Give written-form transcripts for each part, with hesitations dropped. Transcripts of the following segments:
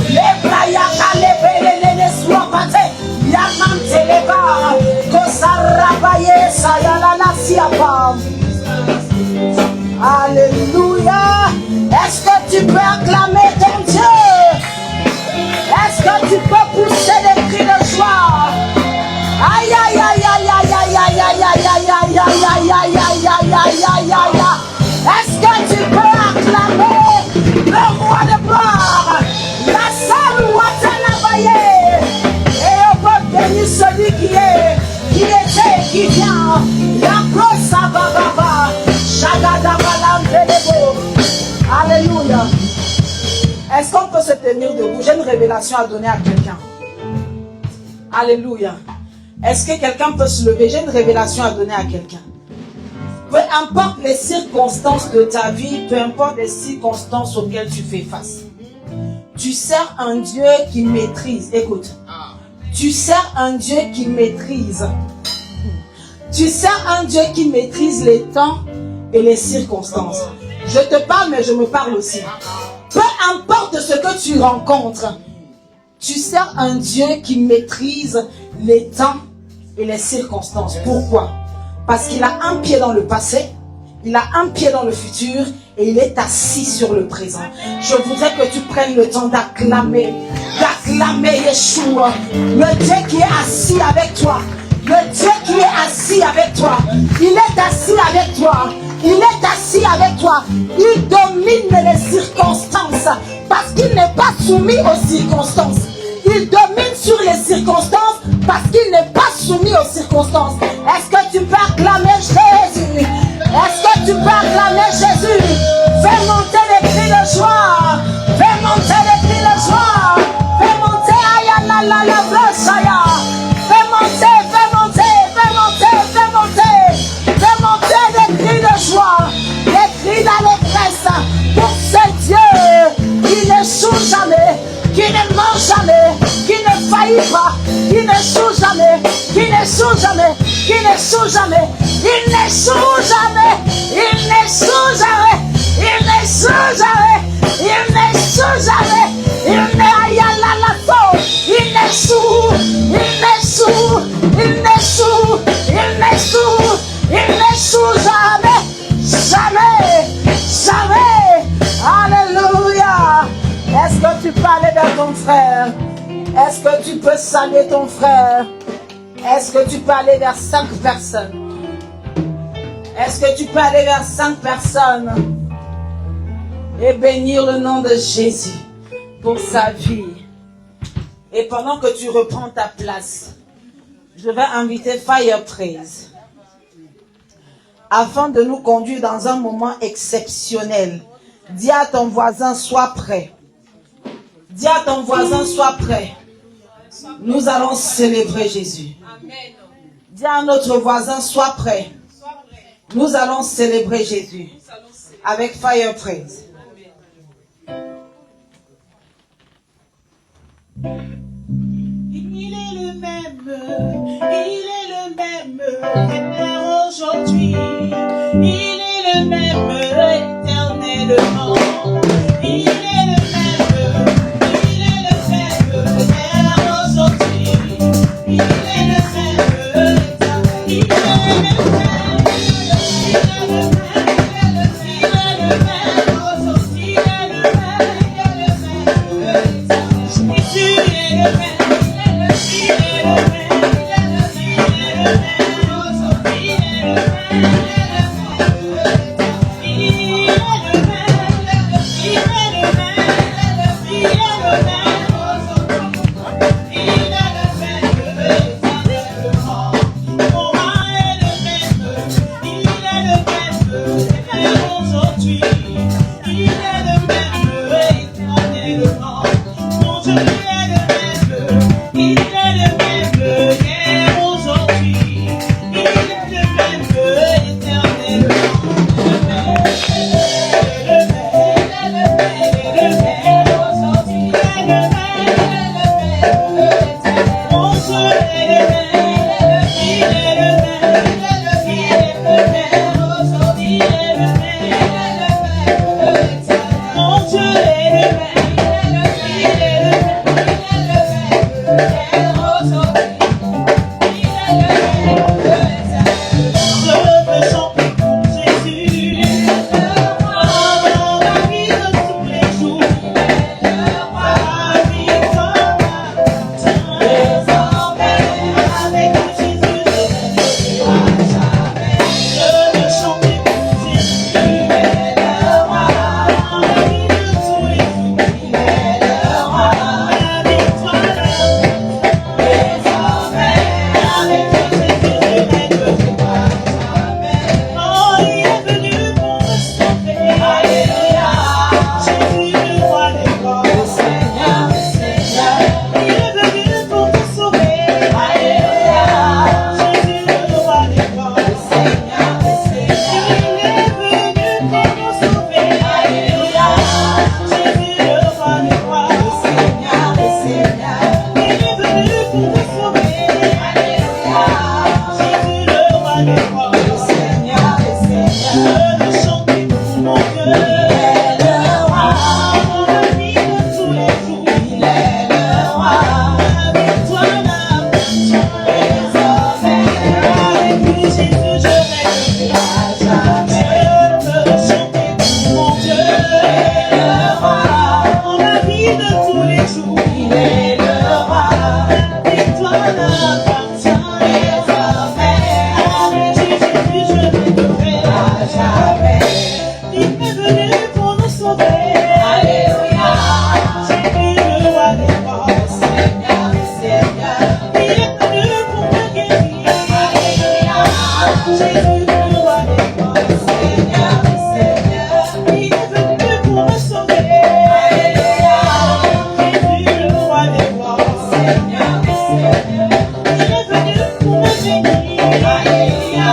Les brayaka, les bélés, les swapate. Yamante leva. Kosarabaye, sayalala siapa. Alléluia. Est-ce que tu peux acclamer ton Dieu? Est-ce que tu peux pousser des cris de joie? Aïe aïe aïe aïe aïe aïe aïe aïe aïe aïe aïe aïe aïe aïe aïe aïe aïe aïe. Est-ce que tu peux acclamer le roi de gloire? La seule Watanabaye. Et on peut bénir celui qui est, qui était et qui vient. Yakosa bababa. Alléluia. Est-ce qu'on peut se tenir debout? J'ai une révélation à donner à quelqu'un. Alléluia. Est-ce que quelqu'un peut se lever? J'ai une révélation à donner à quelqu'un. Peu importe les circonstances de ta vie, peu importe les circonstances auxquelles tu fais face, tu sers un Dieu qui maîtrise. Écoute. Tu sers un Dieu qui maîtrise. Tu sers un Dieu qui maîtrise les temps et les circonstances. Je te parle, mais je me parle aussi. Peu importe ce que tu rencontres, tu sers un Dieu qui maîtrise les temps et les circonstances. Pourquoi? Parce qu'il a un pied dans le passé, il a un pied dans le futur et il est assis sur le présent. Je voudrais que tu prennes le temps d'acclamer Yeshua, le Dieu qui est assis avec toi. Le Dieu qui est assis avec toi, il est assis avec toi, il est assis avec toi, il domine les circonstances parce qu'il n'est pas soumis aux circonstances. Il domine sur les circonstances parce qu'il n'est pas soumis aux circonstances. Est-ce que tu peux acclamer Jésus? Est-ce que tu peux acclamer Jésus? Fais monter les cris de joie, fais monter les cris de joie, fais monter Ayana la Brosaya, fais monter des cris de joie, des cris d'allégresse pour ce Dieu qui n'échoue jamais, qui ne ment jamais, qui ne faillit pas, qui n'échoue jamais, qui n'échoue jamais, qui n'échoue jamais, il n'échoue jamais, il n'échoue jamais, il n'échoue jamais, il n'échoue jamais, il n'échoue jamais, jamais, jamais. Alléluia. Est-ce que tu peux aller vers ton frère? Est-ce que tu peux saluer ton frère? Est-ce que tu peux aller vers 5 personnes? Est-ce que tu peux aller vers 5 personnes et bénir le nom de Jésus pour sa vie? Et pendant que tu reprends ta place, je vais inviter Fire Praise afin de nous conduire dans un moment exceptionnel. Dis à ton voisin, sois prêt. Dis à ton voisin, sois prêt. Nous allons célébrer Jésus. Dis à notre voisin, sois prêt. Nous allons célébrer Jésus avec Fire Praise. Il est le même hier, aujourd'hui. Il est le même éternellement. Il est le même hier, aujourd'hui. Il est le même éternellement. Il est le même. toujours. Il est le roi. La victoire n'appartient désormais. Jésus, je m'adorerai à jamais. Il est venu pour nous sauver. Alléluia. Jésus, le roi des rois. Seigneur, Seigneur. Il est venu pour me guérir. Alléluia. Jésus, le roi des rois. Seigneur, Seigneur. Il est venu pour me sauver. Alléluia. Jésus, le roi des rois. Seigneur, Seigneur. Il est venu pour me bénir. Alléluia.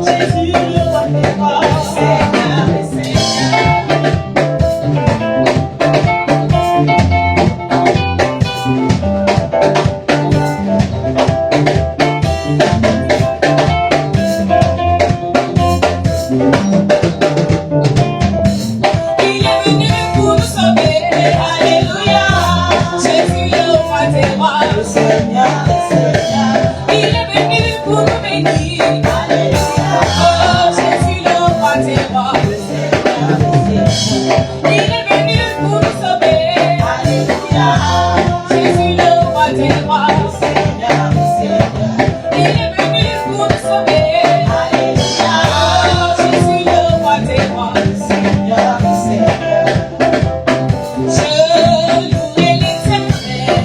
Jésus, le roi des rois. Seigneur, Seigneur. Il est venu pour nous sauver. Alléluia. Jésus, le roi des rois. Seigneur, Seigneur. Il est venu pour nous bénir. Alléluia. Oh, Jésus, le roi des rois. Seigneur, Seigneur. Il est venu pour nous sauver. Alléluia. Jésus, le roi des rois. Seigneur, Seigneur. Il est venu pour nous sauver. Alléluia. Oh, Jésus, le roi des rois. Seigneur, Seigneur. Je louerai l'Éternel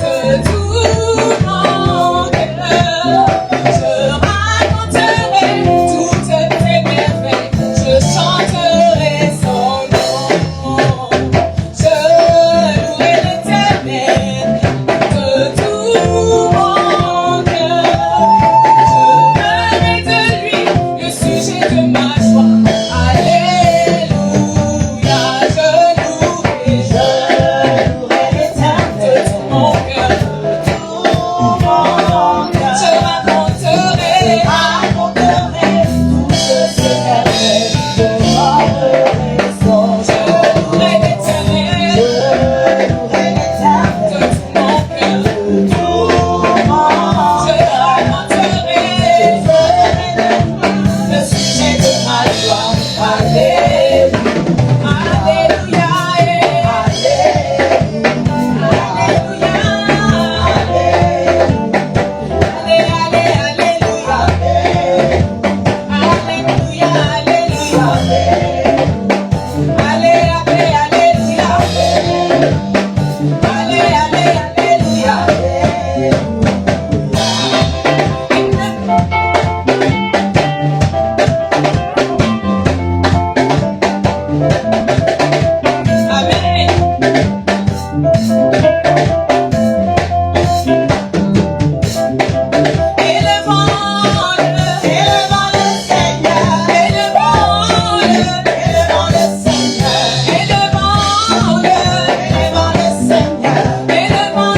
de tout mon cœur. Je raconterai toutes tes merveilles. Je chanterai son nom. Je louerai l'Éternel de tout mon cœur. Je ferai de lui le sujet de ma joie. Alléluia, je louerai l'Éternel de tout mon cœur. Je raconterai toutes ces merveilles. Je chanterai son nom. Je louerai l'Éternel de tout mon cœur. Je raconterai le sujet de ma joie. Alléluia, Alléluia, Alléluia, Élevons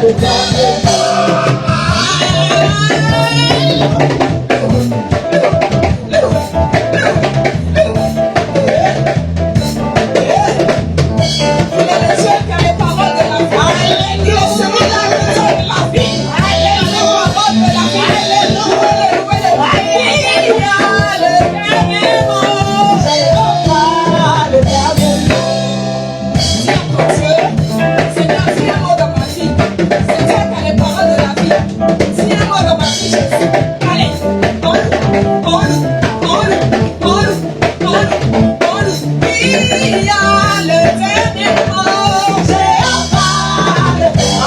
le dernier Il est le Dieu qui a les paroles de la vie. Il est celui qui a les paroles de la vie. Il a les paroles de la vie. Alléluia, le dernier mot. Jéhovah, le dernier mot. Dis à ton Dieu, Seigneur, dis un mot dans ma vie. C'est toi qui as les paroles de la vie. Dis un mot dans ma vie, Jésus. Allez, il y a le dernier mot. Jéhovah, le dernier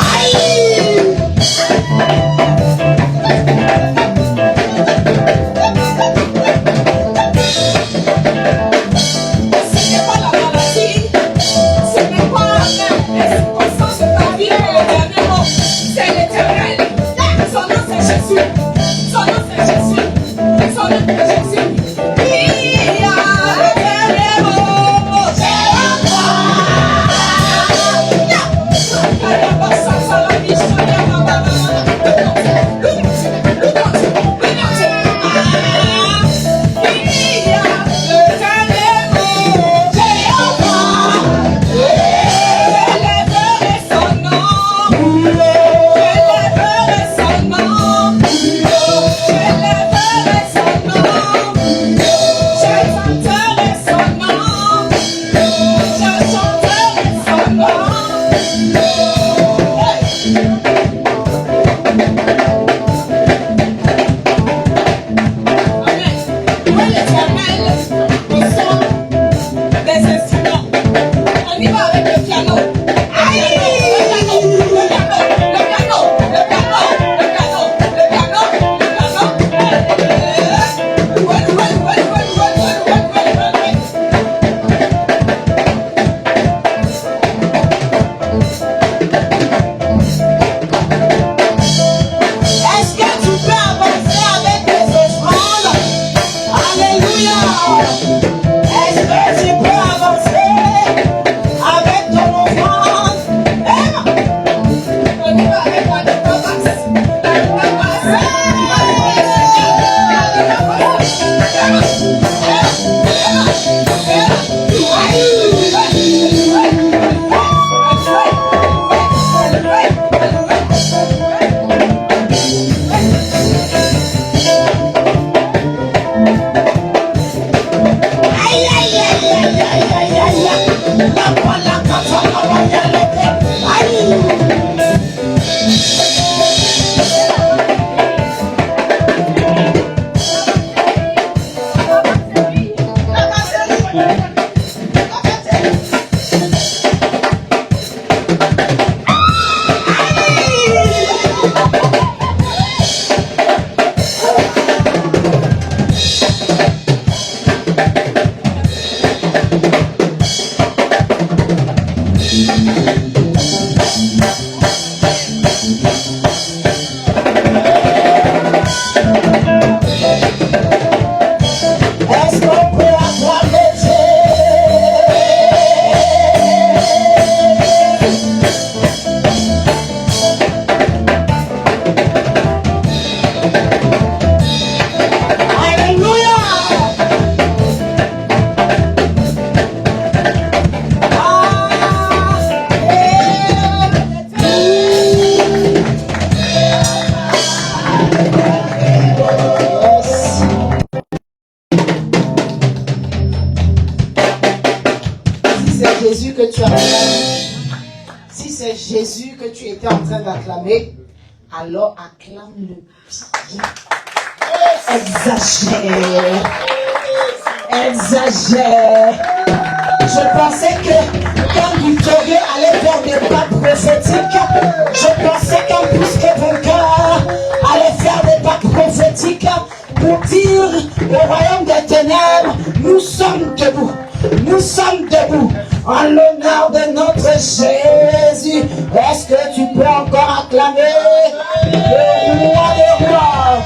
Ce n'est pas la maladie, ce n'est pas les circonstances de ta vie qui est le dernier mot. C'est l'Éternel. Son nom c'est Jésus. Son nom c'est Jésus. Son nom c'est Jésus. Il y a le dernier mot. Jésus que tu acclames, si c'est Jésus que tu étais en train d'acclamer, alors acclame-le bien. Exagère. Exagère. Je pensais que quand Victorieux allait faire des pas prophétiques, je pensais qu'en plus que vainqueur allait faire des pas prophétiques pour dire au royaume des ténèbres, nous sommes debout. Nous sommes debout en l'honneur de notre Jésus. Est-ce que tu peux encore acclamer le roi des rois?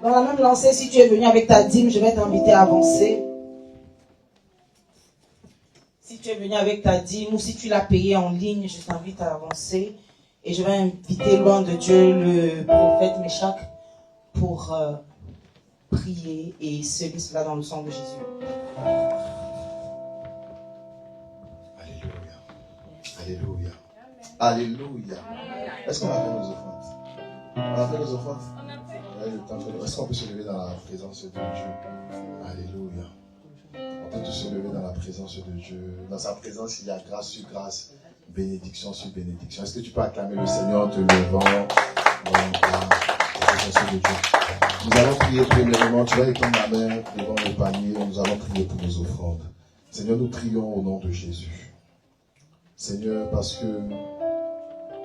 Dans la même lancée, si tu es venu avec ta dîme, je vais t'inviter à avancer. Si tu es venu avec ta dîme ou si tu l'as payé en ligne, je t'invite à avancer. Et je vais inviter loin de Dieu le prophète Meshach pour prier et sceller cela dans le sang de Jésus. Alléluia. Alléluia. Alléluia. Est-ce qu'on a fait nos offrandes? On a fait nos offrandes? Est-ce qu'on peut se lever dans la présence de Dieu? Alléluia. On peut tous se lever dans la présence de Dieu. Dans sa présence, il y a grâce sur grâce, bénédiction sur bénédiction. Est-ce que tu peux acclamer le Seigneur en te levant dans la présence de Dieu? Nous allons prier premièrement. Tu vas étendre la main devant le panier. Nous allons prier pour nos offrandes. Seigneur, nous prions au nom de Jésus. Seigneur, parce que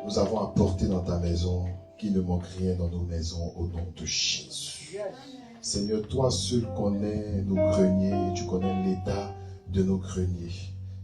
nous avons apporté dans ta maison qu'il ne manque rien dans nos maisons au nom de Jésus. Seigneur, toi seul connais nos greniers, tu connais l'état de nos greniers,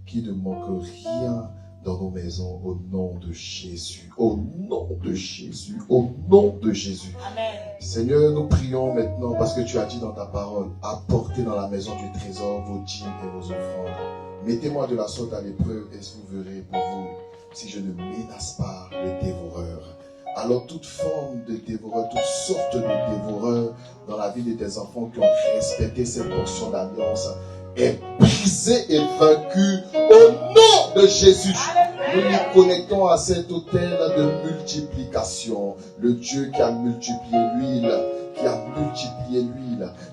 qu'il ne manque rien dans nos maisons au nom de Jésus, au nom de Jésus, au nom de Jésus. Amen. Seigneur, nous prions maintenant parce que tu as dit dans ta parole, apportez dans la maison du trésor vos dîmes et vos offrandes. Mettez-moi de la sorte à l'épreuve et vous verrez pour vous si je ne menace pas le dévoreur. Alors toute forme de dévoreur, toutes sortes de dévoreurs dans la vie de tes enfants qui ont respecté cette portion d'alliance est brisée et vaincue au nom de Jésus. Nous nous connectons à cet autel de multiplication. Le Dieu qui a multiplié l'huile,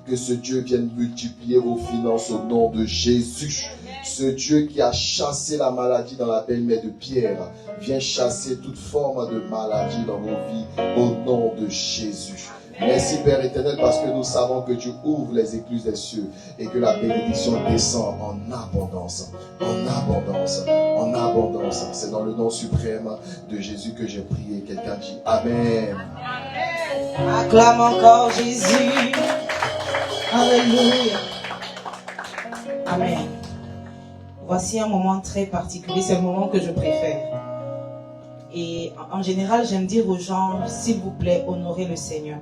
que ce Dieu vienne multiplier vos finances au nom de Jésus. Ce Dieu qui a chassé la maladie dans la belle-mère de Pierre, vient chasser toute forme de maladie dans vos vies au nom de Jésus. Merci Père éternel parce que nous savons que tu ouvres les écluses des cieux et que la bénédiction descend en abondance, en abondance, en abondance. C'est dans le nom suprême de Jésus que j'ai prié. Quelqu'un dit Amen. Acclame encore Jésus. Alléluia. Amen. Voici un moment très particulier, c'est le moment que je préfère. Et en général, j'aime dire aux gens, s'il vous plaît, honorez le Seigneur.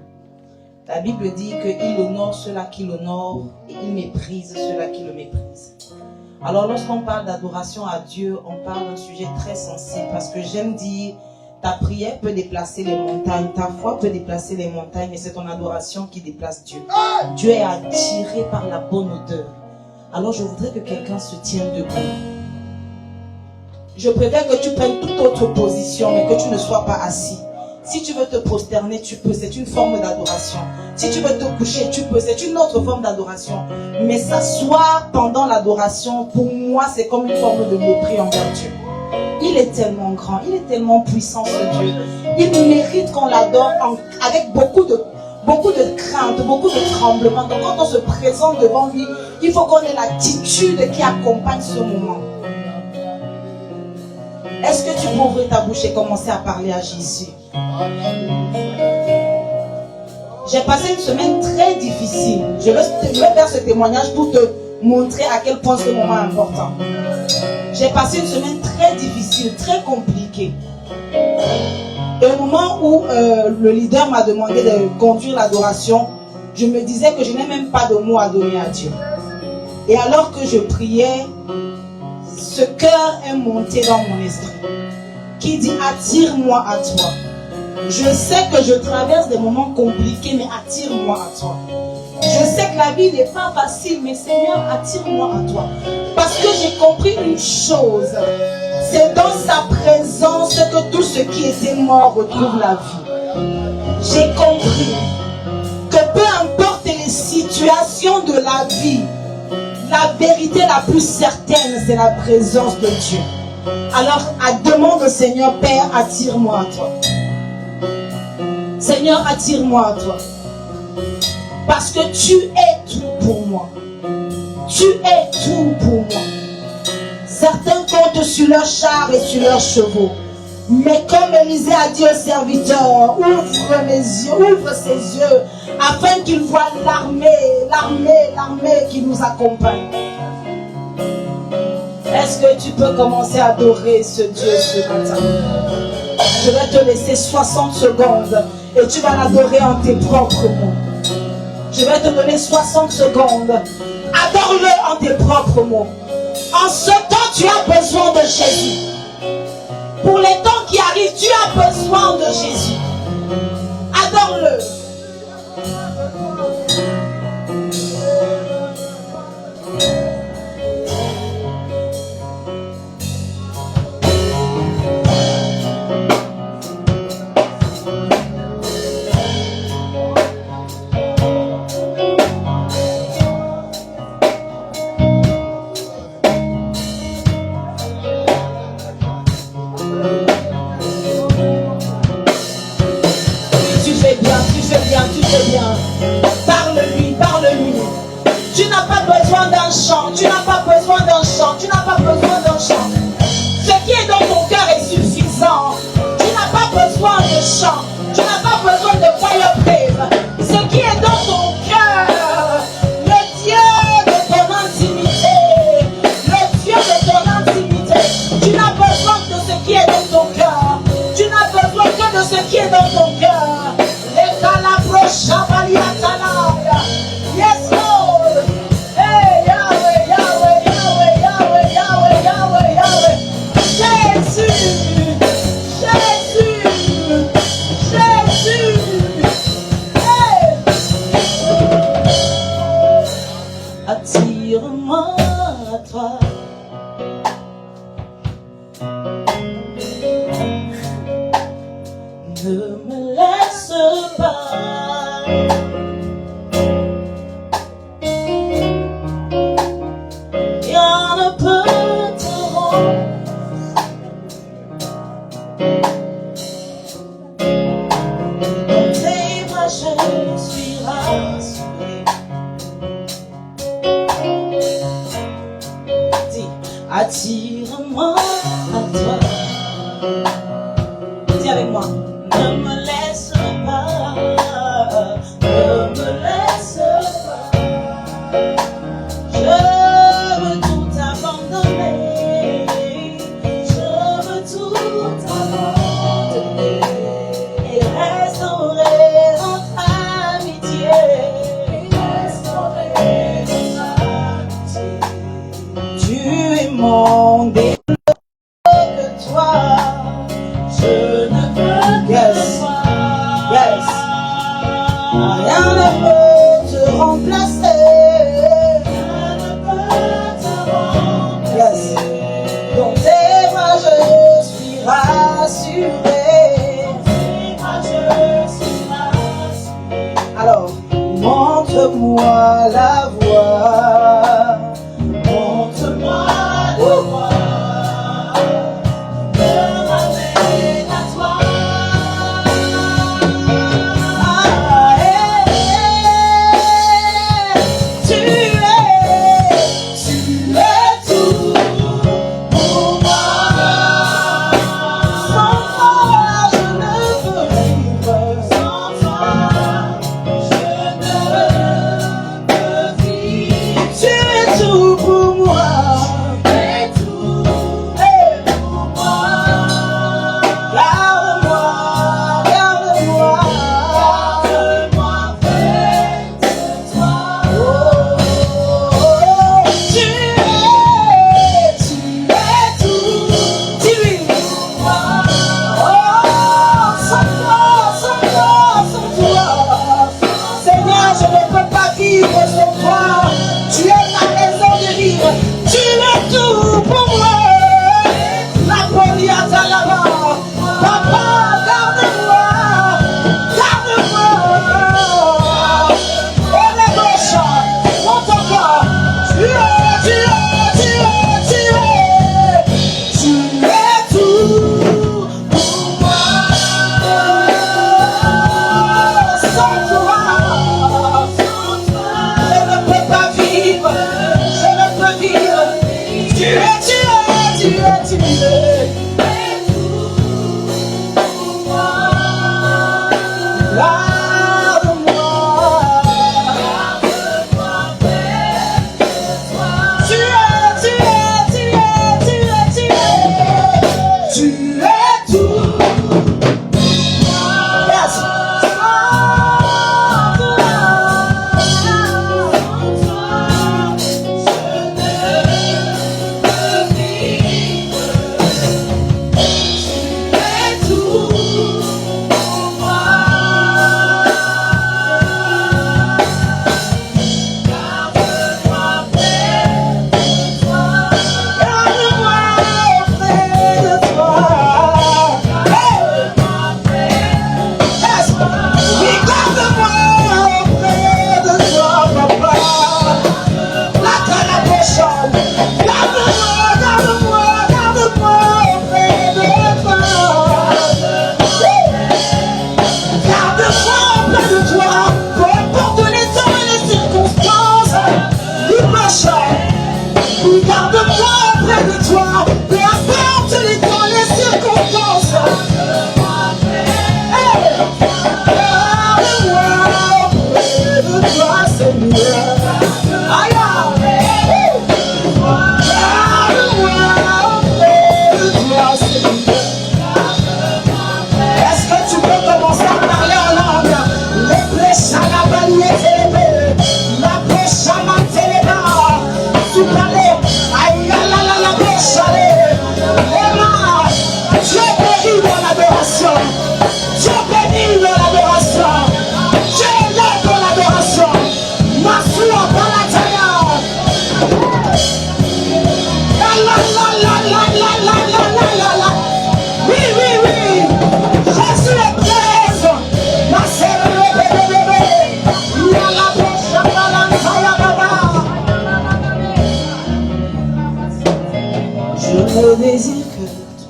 La Bible dit qu'il honore ceux-là qui l'honorent et il méprise ceux-là qui le méprisent. Alors lorsqu'on parle d'adoration à Dieu, on parle d'un sujet très sensible parce que j'aime dire, ta prière peut déplacer les montagnes, ta foi peut déplacer les montagnes et c'est ton adoration qui déplace Dieu. Dieu est attiré par la bonne odeur. Alors je voudrais que quelqu'un se tienne debout. Je préfère que tu prennes toute autre position mais que tu ne sois pas assis. Si tu veux te prosterner, tu peux, c'est une forme d'adoration. Si tu veux te coucher, tu peux, c'est une autre forme d'adoration. Mais s'asseoir pendant l'adoration, pour moi, c'est comme une forme de mépris envers Dieu. Il est tellement grand, il est tellement puissant ce Dieu. Il mérite qu'on l'adore avec beaucoup de crainte, beaucoup de tremblement. Donc quand on se présente devant lui, il faut qu'on ait l'attitude qui accompagne ce moment. Est-ce que tu peux ouvrir ta bouche et commencer à parler à Jésus? J'ai passé une semaine très difficile. Je vais faire ce témoignage pour te montrer à quel point ce moment est important. J'ai passé une semaine très difficile, très compliquée. Et au moment où le leader m'a demandé de conduire l'adoration, je me disais que je n'ai même pas de mots à donner à Dieu. Et alors que je priais, ce cœur est monté dans mon esprit qui dit attire-moi à toi. Je sais que je traverse des moments compliqués, mais attire-moi à toi. Je sais que la vie n'est pas facile, mais Seigneur, attire-moi à toi. Parce que j'ai compris une chose, c'est dans sa présence que tout ce qui était mort retrouve la vie. J'ai compris que peu importe les situations de la vie, la vérité la plus certaine, c'est la présence de Dieu. Alors, demande au Seigneur, Père, attire-moi à toi. Seigneur, attire-moi à toi. Parce que tu es tout pour moi. Tu es tout pour moi. Certains comptent sur leurs chars et sur leurs chevaux. Mais comme Élisée a dit au serviteur, ouvre mes yeux, ouvre ses yeux, afin qu'il voie l'armée qui nous accompagne. Est-ce que tu peux commencer à adorer ce Dieu ce matin? Je vais te laisser 60 secondes et tu vas l'adorer en tes propres mots. Je vais te donner 60 secondes. Adore-le en tes propres mots. En ce temps, Tu as besoin de Jésus. Pour les temps qui arrivent, tu as besoin de Jésus. Adore-le. Parle-lui, parle-lui. Tu n'as pas besoin d'un chant, tu n'as pas besoin d'un chant, tu n'as pas besoin d'un chant. Ce qui est dans ton cœur est suffisant. Tu n'as pas besoin de chant, tu n'as pas besoin de choir praise. Ce qui est dans ton cœur, le Dieu de ton intimité, le Dieu de ton intimité. Tu n'as besoin de ce qui est dans ton cœur, tu n'as besoin que de ce qui est dans ton cœur. Yes, Lord. Hey, Yahweh, Yahweh, Yahweh, Yahweh, Yahweh, Yahweh, Yahweh. Jésus, Jésus, Jésus. Hey. Attire-moi à toi. Ne me laisse pas. Rien ne peut te rendre. Dans tes bras je suis rassuré. Dis, attire-moi à toi. Dis avec moi. Ne me laisse pas, ne me laisse pas. Je veux tout abandonner, je veux tout abandonner et restaurer notre amitié, restaurer notre amitié. Tu es mon Dieu que toi. Je ne peux yes. Yes. Rien ne peut te remplacer. Rien ne peut te remplacer. Yes. Dans tes bras je suis rassuré. Dans tes bras je suis rassuré. Alors, montre-moi la voie. Montre-moi la voie.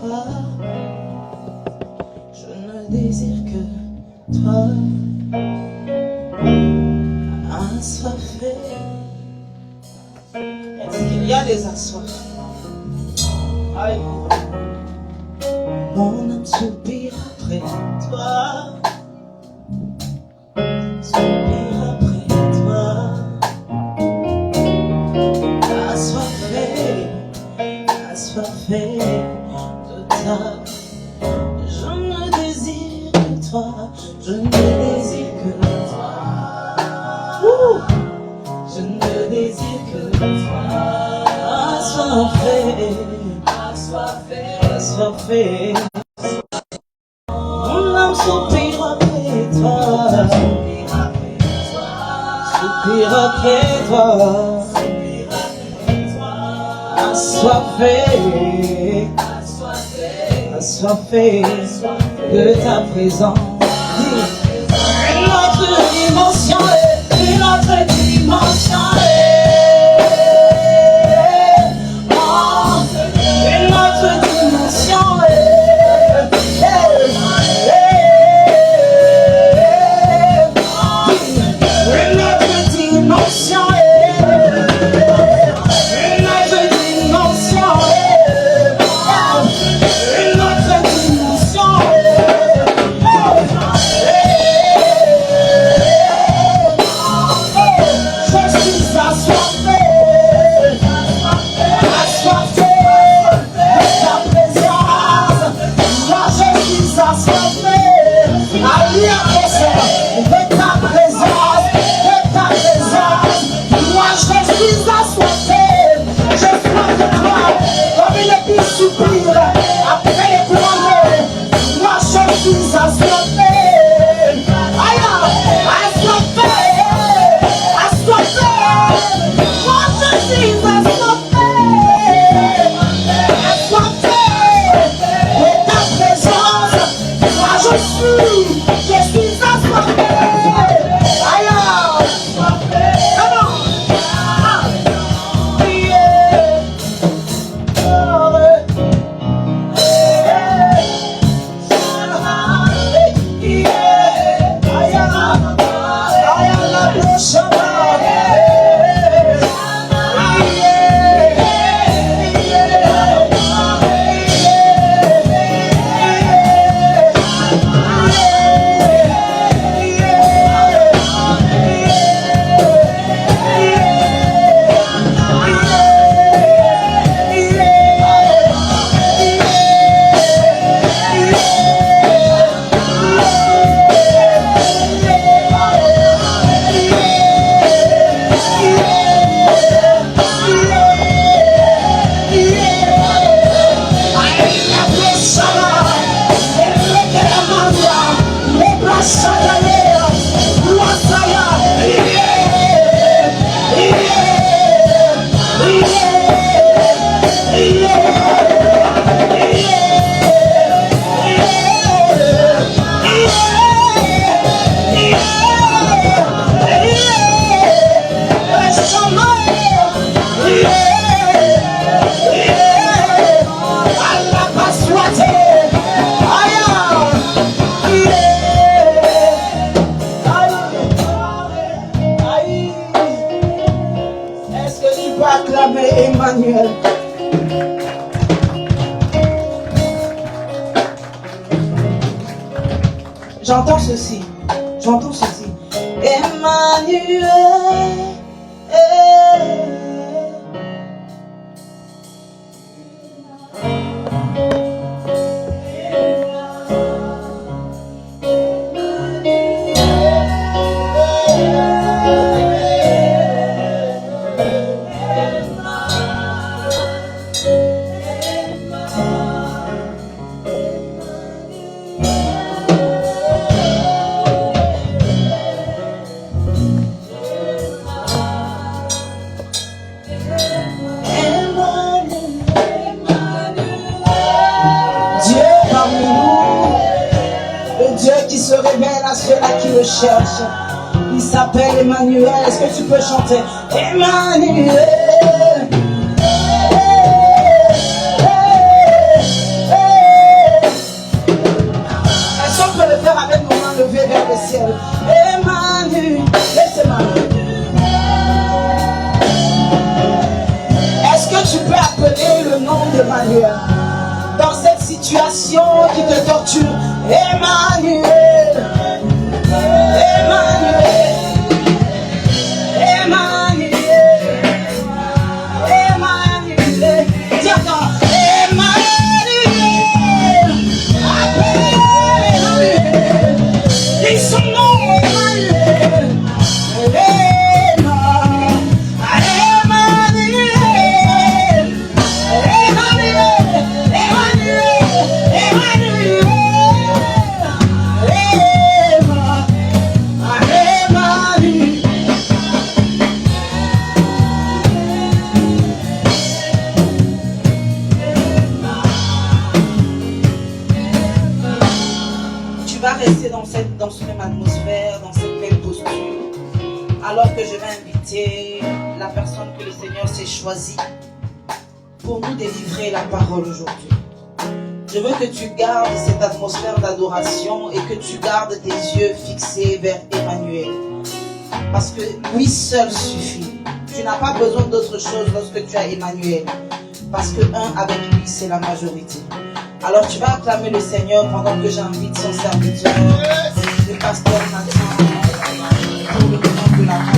toi. Je ne désire que toi. Assoiffé. Est-ce qu'il y a des assoiffés? Aïe. Mon âme soupire après toi. Soupire après toi. Assoiffé, assoiffé de ta. Je ne désire que toi. Je ne désire que toi. Je ne désire que toi. Assoiffé, assoiffé, assoiffé. Mon âme soupire après toi. Soupire après toi. Assoiffé, assoiffé de ta présence. Une autre dimension, une autre dimension. Une autre dimension. Une autre dimension. Une autre dimension. Une autre dimension. Je suis assoiffé, assoiffé de ta présence. Moi je suis assoiffé, à lui de ta présence, de ta présence. Moi je suis assoiffé, je sois de toi, comme une épice soupire après les courants. Moi je suis assoiffé, aïe, assoiffé, assoiffé. Moi je suis assoiffé, assoiffé de ta présence. Moi je suis assoiffé, aïe, assoiffé. Comment? Est-ce que tu peux acclamer Emmanuel? J'entends ceci. J'entends ceci. Emmanuel. Se révèle à ceux-là qui le cherchent. Il s'appelle Emmanuel. Est-ce que tu peux chanter Emmanuel? Emmanuel. Laissez-moi. Est-ce que tu peux appeler le nom d'Emmanuel dans cette situation qui te torture? Emmanuel. Emmanuel. Emmanuel. Emmanuel. Dis encore. Emmanuel. Emmanuel. Dis son nom, Emmanuel. Tu vas rester dans cette même atmosphère, dans cette même posture, alors que je vais inviter la personne que le Seigneur s'est choisie pour nous délivrer la parole aujourd'hui. Je veux que tu gardes cette atmosphère d'adoration et que tu gardes tes yeux fixés vers Emmanuel. Parce que lui seul suffit. Tu n'as pas besoin d'autre chose lorsque tu as Emmanuel. Parce que avec lui, c'est la majorité. Alors tu vas acclamer le Seigneur pendant que j'invite son serviteur, le pasteur Nathan, pour le moment de la parole.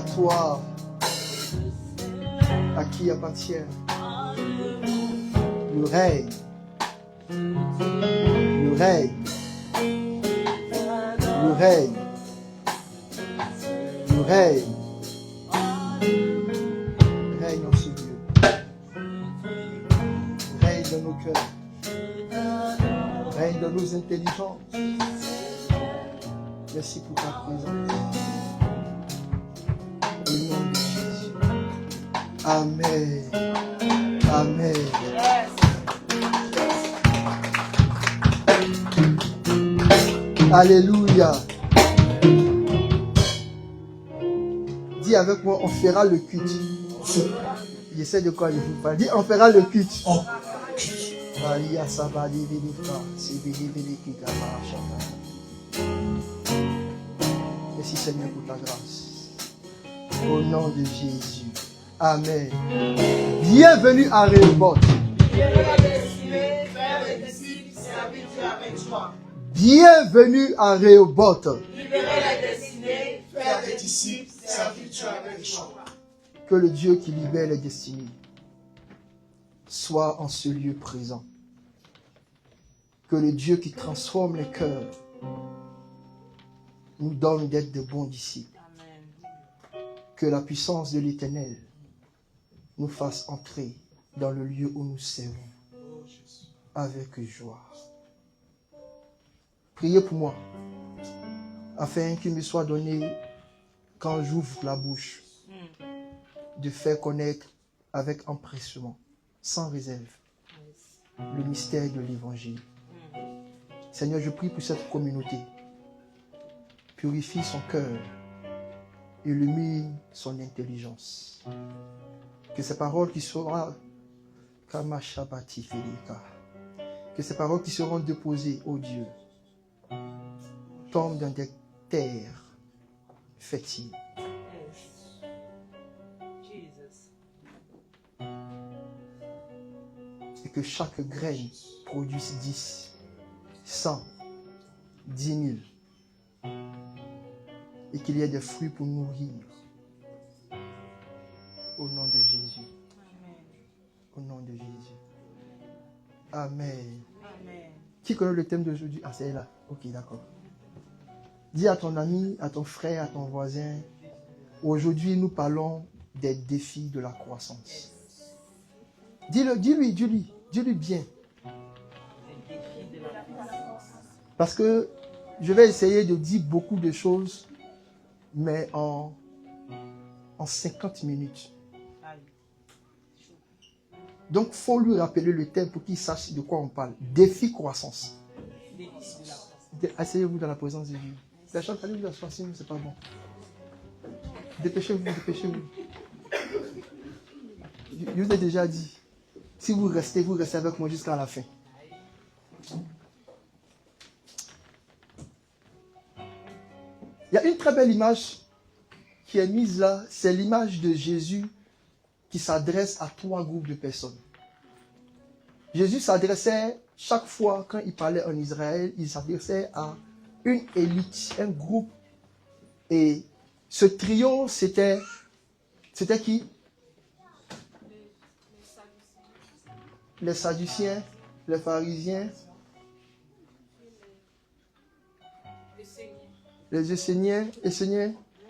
à toi, à qui appartient le règne, le règne, le règne, le règne, règne en ce lieu, règne dans nos cœurs, règne dans nos intelligences. Merci pour ta présence. Au nom de Jésus. Amen. Amen. Alléluia. Dis avec moi, on fera le culte. J'essaie de quoi je vous parle. Dis, on fera le culte. Merci Seigneur pour ta grâce. Au nom de Jésus. Amen. Bienvenue à Rehoboth. Bienvenue à Rehoboth. Que le Dieu qui libère les destinées soit en ce lieu présent. Que le Dieu qui transforme les cœurs nous donne d'être de bons disciples. Que la puissance de l'Éternel nous fasse entrer dans le lieu où nous servons avec joie. Priez pour moi, afin qu'il me soit donné, quand j'ouvre la bouche, de faire connaître avec empressement, sans réserve, le mystère de l'Évangile. Seigneur, je prie pour cette communauté. Purifie son cœur, illumine son intelligence. Que ces paroles qui seront que ces paroles qui seront déposées, ô Dieu, tombent dans des terres fertiles. Et que chaque graine produise 10, 100, 10 000. Et qu'il y ait des fruits pour nourrir. Au nom de Jésus. Amen. Au nom de Jésus. Amen. Amen. Qui connaît le thème d'aujourd'hui? Ah, c'est là. Ok, d'accord. Dis à ton ami, à ton frère, à ton voisin, aujourd'hui nous parlons des défis de la croissance. Dis-lui bien. Parce que je vais essayer de dire beaucoup de choses, mais en 50 minutes. Donc, il faut lui rappeler le thème pour qu'il sache de quoi on parle. Défi croissance. Asseyez-vous dans la présence de Dieu. La chante, allez vous asseoir, sinon c'est pas bon. Dépêchez-vous. Je vous ai déjà dit, si vous restez avec moi jusqu'à la fin. Il y a une très belle image qui est mise là, c'est l'image de Jésus qui s'adresse à 3 groupes de personnes. Jésus s'adressait, chaque fois quand il parlait en Israël, il s'adressait à une élite, un groupe. Et ce trio, c'était qui? Les Sadduciens, les pharisiens, les Esséniens.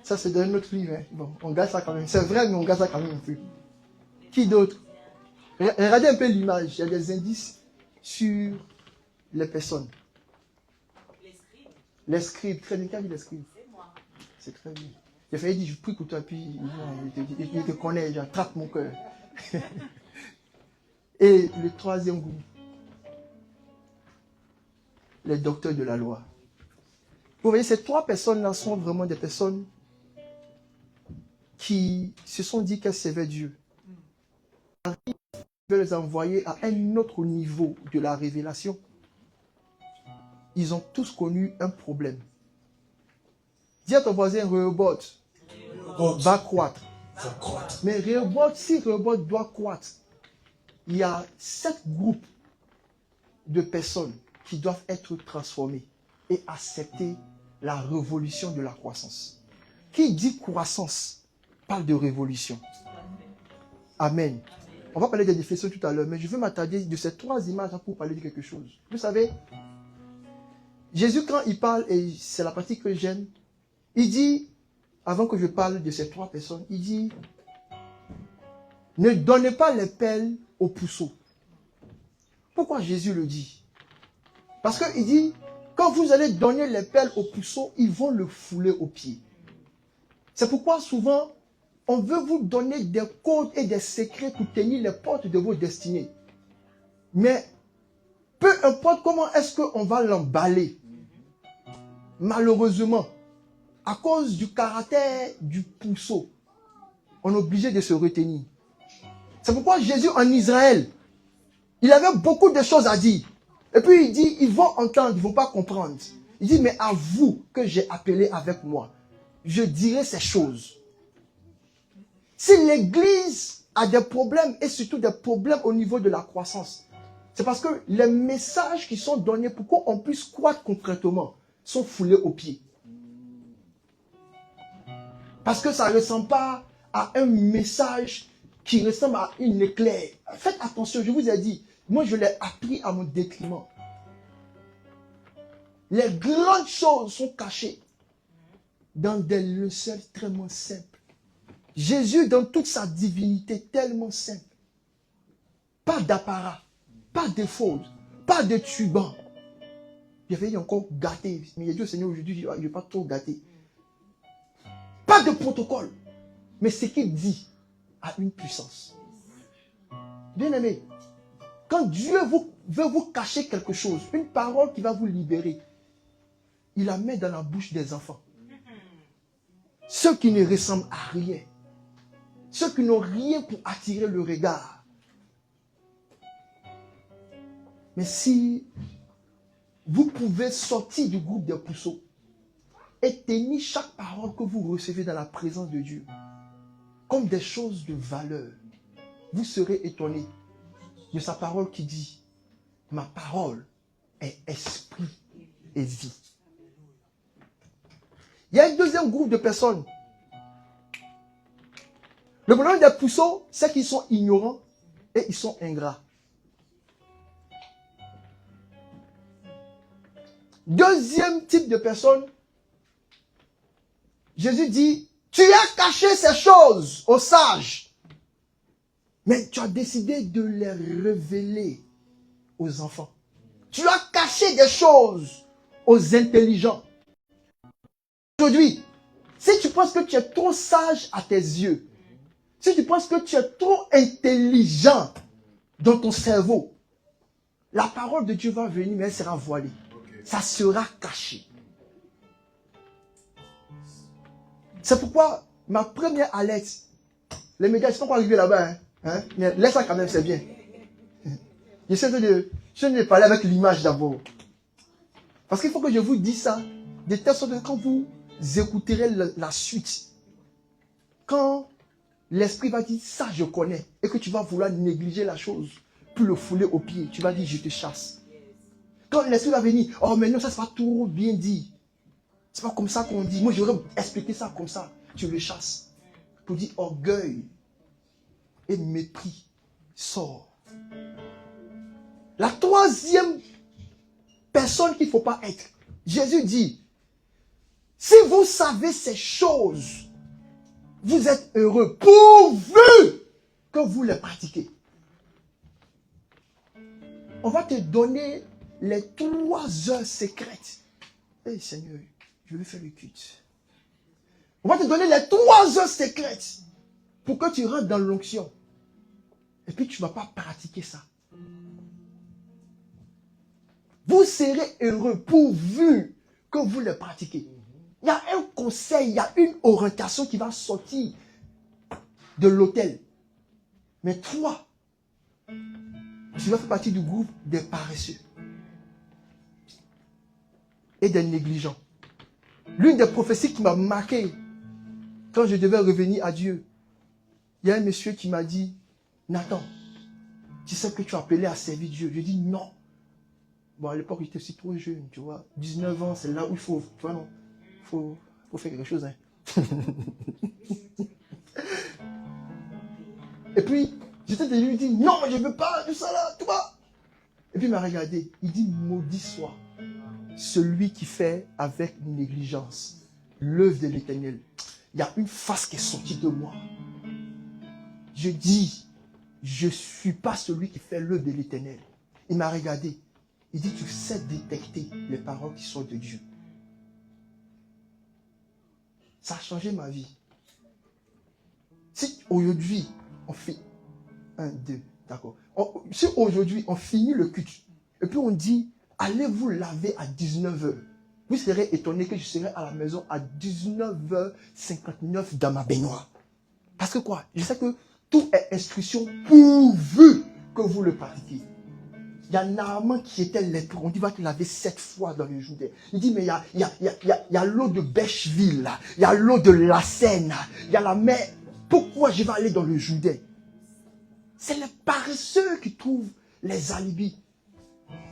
Ça c'est dans notre livre. Hein. Bon, on garde ça quand même. C'est vrai, mais on garde ça quand même un peu. Qui d'autre? Regardez un peu l'image. Il y a des indices sur les personnes. Les scribes. Très bien. Qui a dit les scribes? C'est moi. C'est très bien. J'ai failli dire, je prie pour toi, puis il te connaît, j'attrape mon cœur. Et le troisième groupe, les docteurs de la loi. Vous voyez, ces 3 personnes-là sont vraiment des personnes qui se sont dit qu'elles servaient Dieu. Il veut les envoyer à un autre niveau de la révélation. Ils ont tous connu un problème. Dis à ton voisin, Rehoboth va croître. Mais Rehoboth, si Rehoboth doit croître, il y a 7 groupes de personnes qui doivent être transformées et accepter la révolution de la croissance. Qui dit croissance parle de révolution. Amen. On va parler des définitions tout à l'heure, mais je veux m'attarder de ces 3 images pour parler de quelque chose. Vous savez, Jésus, quand il parle, et c'est la partie que j'aime, il dit, avant que je parle de ces 3 personnes, il dit, ne donnez pas les pelles aux puceaux. Pourquoi Jésus le dit? Parce qu'il dit, quand vous allez donner les pelles aux puceaux, ils vont le fouler aux pieds. C'est pourquoi souvent, on veut vous donner des codes et des secrets pour tenir les portes de vos destinées. Mais, peu importe comment est-ce qu'on va l'emballer, malheureusement, à cause du caractère du puceau, on est obligé de se retenir. C'est pourquoi Jésus en Israël, il avait beaucoup de choses à dire. Et puis il dit, ils vont entendre, ils ne vont pas comprendre. Il dit, mais à vous que j'ai appelé avec moi, je dirai ces choses. Si l'Église a des problèmes, et surtout des problèmes au niveau de la croissance, c'est parce que les messages qui sont donnés pour qu'on puisse croître concrètement sont foulés aux pieds. Parce que ça ne ressemble pas à un message qui ressemble à une éclair. Faites attention, je vous ai dit, moi je l'ai appris à mon détriment. Les grandes choses sont cachées dans des linceuls tellement simples. Jésus, dans toute sa divinité, tellement simple. Pas d'apparat, pas de faute, pas de tuban. Il avait encore gâté, mais il a dit au Seigneur aujourd'hui, je ne vais pas trop gâter. Pas de protocole. Mais ce qu'il dit a une puissance. Bien aimé, quand Dieu veut vous cacher quelque chose, une parole qui va vous libérer, il la met dans la bouche des enfants. Ceux qui ne ressemblent à rien. Ceux qui n'ont rien pour attirer le regard. Mais si vous pouvez sortir du groupe des puceaux et tenir chaque parole que vous recevez dans la présence de Dieu comme des choses de valeur, vous serez étonnés de sa parole qui dit, ma parole est esprit et vie. Il y a un deuxième groupe de personnes. Le problème des puceaux, c'est qu'ils sont ignorants et ils sont ingrats. Deuxième type de personne, Jésus dit, tu as caché ces choses aux sages, mais tu as décidé de les révéler aux enfants. Tu as caché des choses aux intelligents. Aujourd'hui, si tu penses que tu es trop sage à tes yeux, si tu penses que tu es trop intelligent dans ton cerveau, la parole de Dieu va venir, mais elle sera voilée. Ça sera caché. C'est pourquoi ma première alerte, les médias, ils ne sont pas arrivés là-bas, hein? Mais laisse ça quand même, c'est bien. J'essaie de parler avec l'image d'abord. Parce qu'il faut que je vous dise ça, de telle sorte que quand vous écouterez la suite, quand l'esprit va dire, ça je connais, et que tu vas vouloir négliger la chose, pour le fouler aux pieds, tu vas dire, je te chasse. Quand l'esprit va venir, oh mais non, ça c'est pas trop bien dit. C'est pas comme ça qu'on dit. Moi j'aurais expliqué ça comme ça. Tu le chasses. Pour dire orgueil et mépris. Sors. La troisième personne qu'il ne faut pas être. Jésus dit, si vous savez ces choses, vous êtes heureux pourvu que vous les pratiquez. On va te donner les 3 heures secrètes. Hey Seigneur, je vais faire le culte. On va te donner les 3 heures secrètes pour que tu rentres dans l'onction. Et puis tu ne vas pas pratiquer ça. Vous serez heureux pourvu que vous les pratiquez. Il y a un conseil, il y a une orientation qui va sortir de l'autel. Mais toi, tu vas faire partie du groupe des paresseux et des négligents. L'une des prophéties qui m'a marqué quand je devais revenir à Dieu, il y a un monsieur qui m'a dit, Nathan, tu sais que tu as appelé à servir Dieu. Je dis non. Bon, à l'époque, j'étais aussi trop jeune, tu vois. 19 ans, c'est là où il faut, tu vois, non, faut faire quelque chose. Hein. Et puis, j'étais de lui dire, non, je ne veux pas de ça là, tu vois. Et puis il m'a regardé, il dit, maudit soit celui qui fait avec négligence l'œuvre de l'Éternel. Il y a une face qui est sortie de moi. Je dis, je ne suis pas celui qui fait l'œuvre de l'Éternel. Il m'a regardé. Il dit, tu sais détecter les paroles qui sont de Dieu. Ça a changé ma vie. Si aujourd'hui, on fait 1, 2, d'accord. Si aujourd'hui, on finit le culte, et puis on dit, allez vous laver à 19h. Vous serez étonné que je serai à la maison à 19h59 dans ma baignoire. Parce que quoi? Je sais que tout est instruction pourvu que vous le pratiquiez. Il y a Naaman qui était lépreux. On dit qu'il avait 7 fois dans le Jourdain. Il dit, mais il y a l'eau de Bêcheville, il y a l'eau de la Seine, il y a la mer. Pourquoi je vais aller dans le Jourdain? C'est les paresseux qui trouvent les alibis.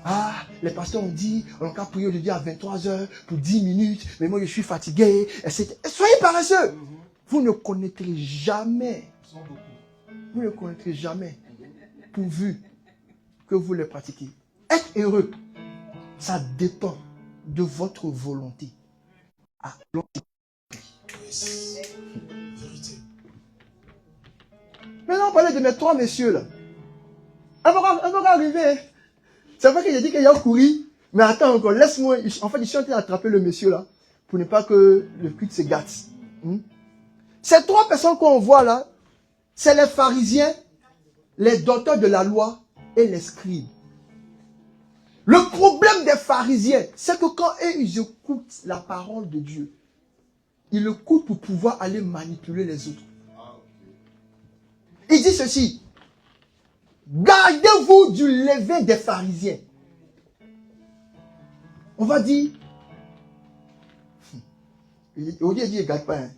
Ah, les pasteurs ont dit, on a prié aujourd'hui à 23h pour 10 minutes, mais moi je suis fatigué, etc. Soyez paresseux. Vous ne connaîtrez jamais. Vous ne connaîtrez jamais, pourvu que vous les pratiquez. Être heureux, ça dépend de votre volonté. Ah, Yes. Vérité. maintenant, on parlait de mes 3 messieurs là. Elle va arriver. C'est vrai que j'ai dit qu'il y a couru, mais attends encore, laisse-moi. En fait, je suis en train d'attraper le monsieur là, pour ne pas que le culte se gâte. Ces 3 personnes qu'on voit là, c'est les pharisiens, les docteurs de la loi et les scribes. Le problème des pharisiens, c'est que quand ils écoutent la parole de Dieu, ils l'écoutent pour pouvoir aller manipuler les autres. Il dit ceci, gardez-vous du levain des pharisiens. On va dire, on dit, il ne gâte pas, hein.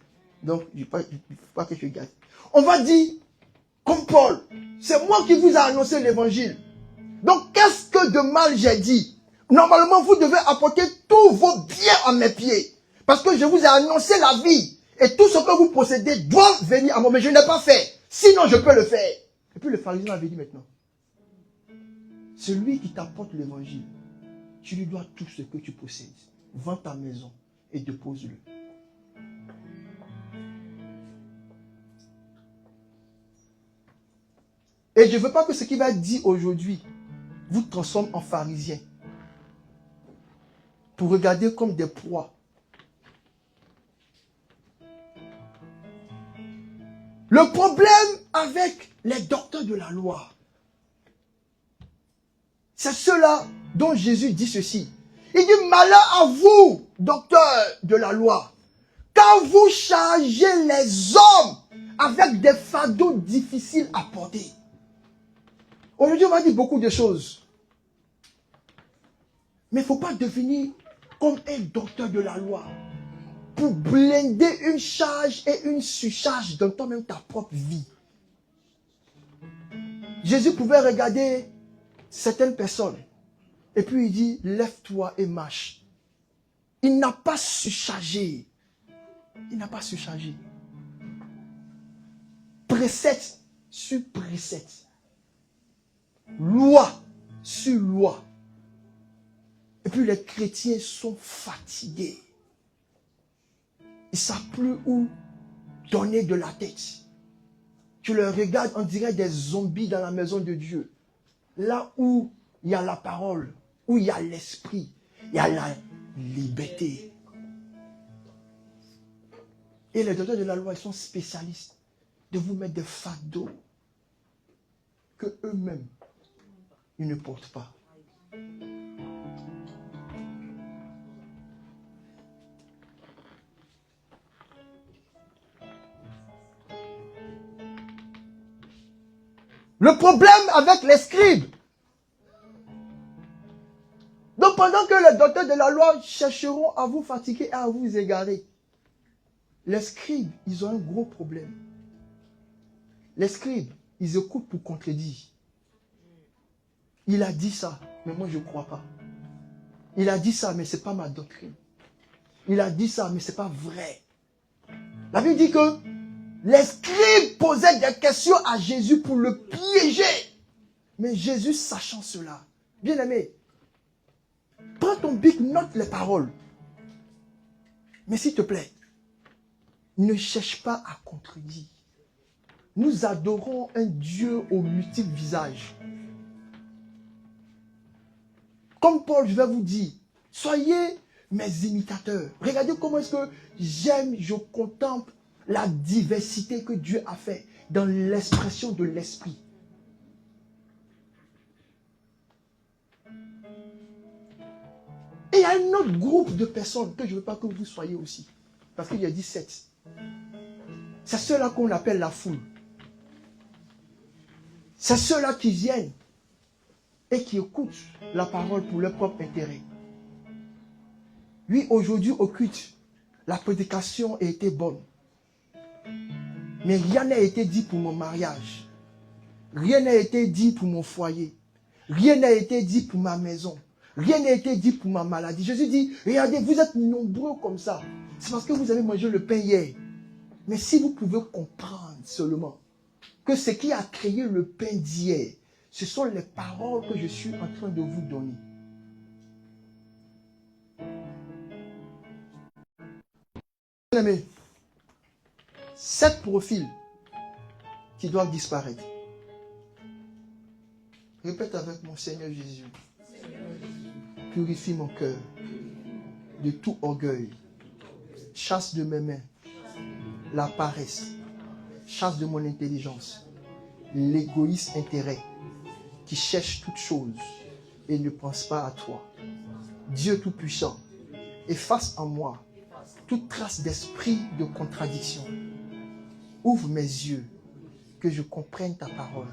Donc il ne faut pas que je gâte. On va dire, comme Paul, c'est moi qui vous ai annoncé l'évangile. Donc qu'est-ce que de mal j'ai dit? Normalement, vous devez apporter tous vos biens à mes pieds. Parce que je vous ai annoncé la vie. Et tout ce que vous possédez doit venir à moi. Mais je n'ai pas fait. Sinon, je peux le faire. Et puis le pharisien avait dit maintenant, celui qui t'apporte l'évangile, tu lui dois tout ce que tu possèdes. Vends ta maison et dépose-le. Et je ne veux pas que ce qu'il va dire aujourd'hui vous transforme en pharisien. Pour regarder comme des proies. Le problème avec les docteurs de la loi, c'est ceux-là dont Jésus dit ceci. Il dit, malheur à vous, docteurs de la loi, quand vous chargez les hommes avec des fardeaux difficiles à porter. Aujourd'hui, on va dire beaucoup de choses. Mais il ne faut pas devenir comme un docteur de la loi pour blinder une charge et une surcharge dans toi-même ta propre vie. Jésus pouvait regarder certaines personnes et puis il dit, lève-toi et marche. Il n'a pas surchargé. Il n'a pas surchargé. Précepte sur précepte. Loi sur loi. Et puis les chrétiens sont fatigués. Ils ne savent plus où donner de la tête. Tu les regardes, on dirait des zombies dans la maison de Dieu. Là où il y a la parole, où il y a l'esprit, il y a la liberté. Et les docteurs de la loi, ils sont spécialistes de vous mettre des fardeaux que eux-mêmes, ils ne portent pas. Le problème avec les scribes. Donc pendant que les docteurs de la loi chercheront à vous fatiguer et à vous égarer, les scribes, ils ont un gros problème. Les scribes, ils écoutent pour contredire. Il a dit ça, mais moi je ne crois pas. Il a dit ça, mais ce n'est pas ma doctrine. Il a dit ça, mais ce n'est pas vrai. La Bible dit que Les scribes posaient des questions à Jésus pour le piéger. Mais Jésus, sachant cela, bien aimé, prends ton bic, note les paroles. Mais s'il te plaît, ne cherche pas à contredire. Nous adorons un Dieu aux multiples visages. Comme Paul, je vais vous dire, soyez mes imitateurs. Regardez comment est-ce que j'aime, je contemple la diversité que Dieu a fait dans l'expression de l'esprit. Et il y a un autre groupe de personnes que je ne veux pas que vous soyez aussi. Parce qu'il y a 17. C'est ceux-là qu'on appelle la foule. C'est ceux-là qui viennent et qui écoutent la parole pour leur propre intérêt. Oui, aujourd'hui au culte, la prédication a été bonne. Mais rien n'a été dit pour mon mariage. Rien n'a été dit pour mon foyer. Rien n'a été dit pour ma maison. Rien n'a été dit pour ma maladie. Jésus dit, regardez, vous êtes nombreux comme ça. C'est parce que vous avez mangé le pain hier. Mais si vous pouvez comprendre seulement que ce qui a créé le pain d'hier, ce sont les paroles que je suis en train de vous donner. Bien aimé, 7 profils qui doivent disparaître. Répète avec mon Seigneur Jésus. Purifie mon cœur de tout orgueil. Chasse de mes mains la paresse. Chasse de mon intelligence l'égoïste intérêt qui cherche toute chose et ne pense pas à toi. Dieu Tout-Puissant, efface en moi toute trace d'esprit de contradiction. Ouvre mes yeux, que je comprenne ta parole.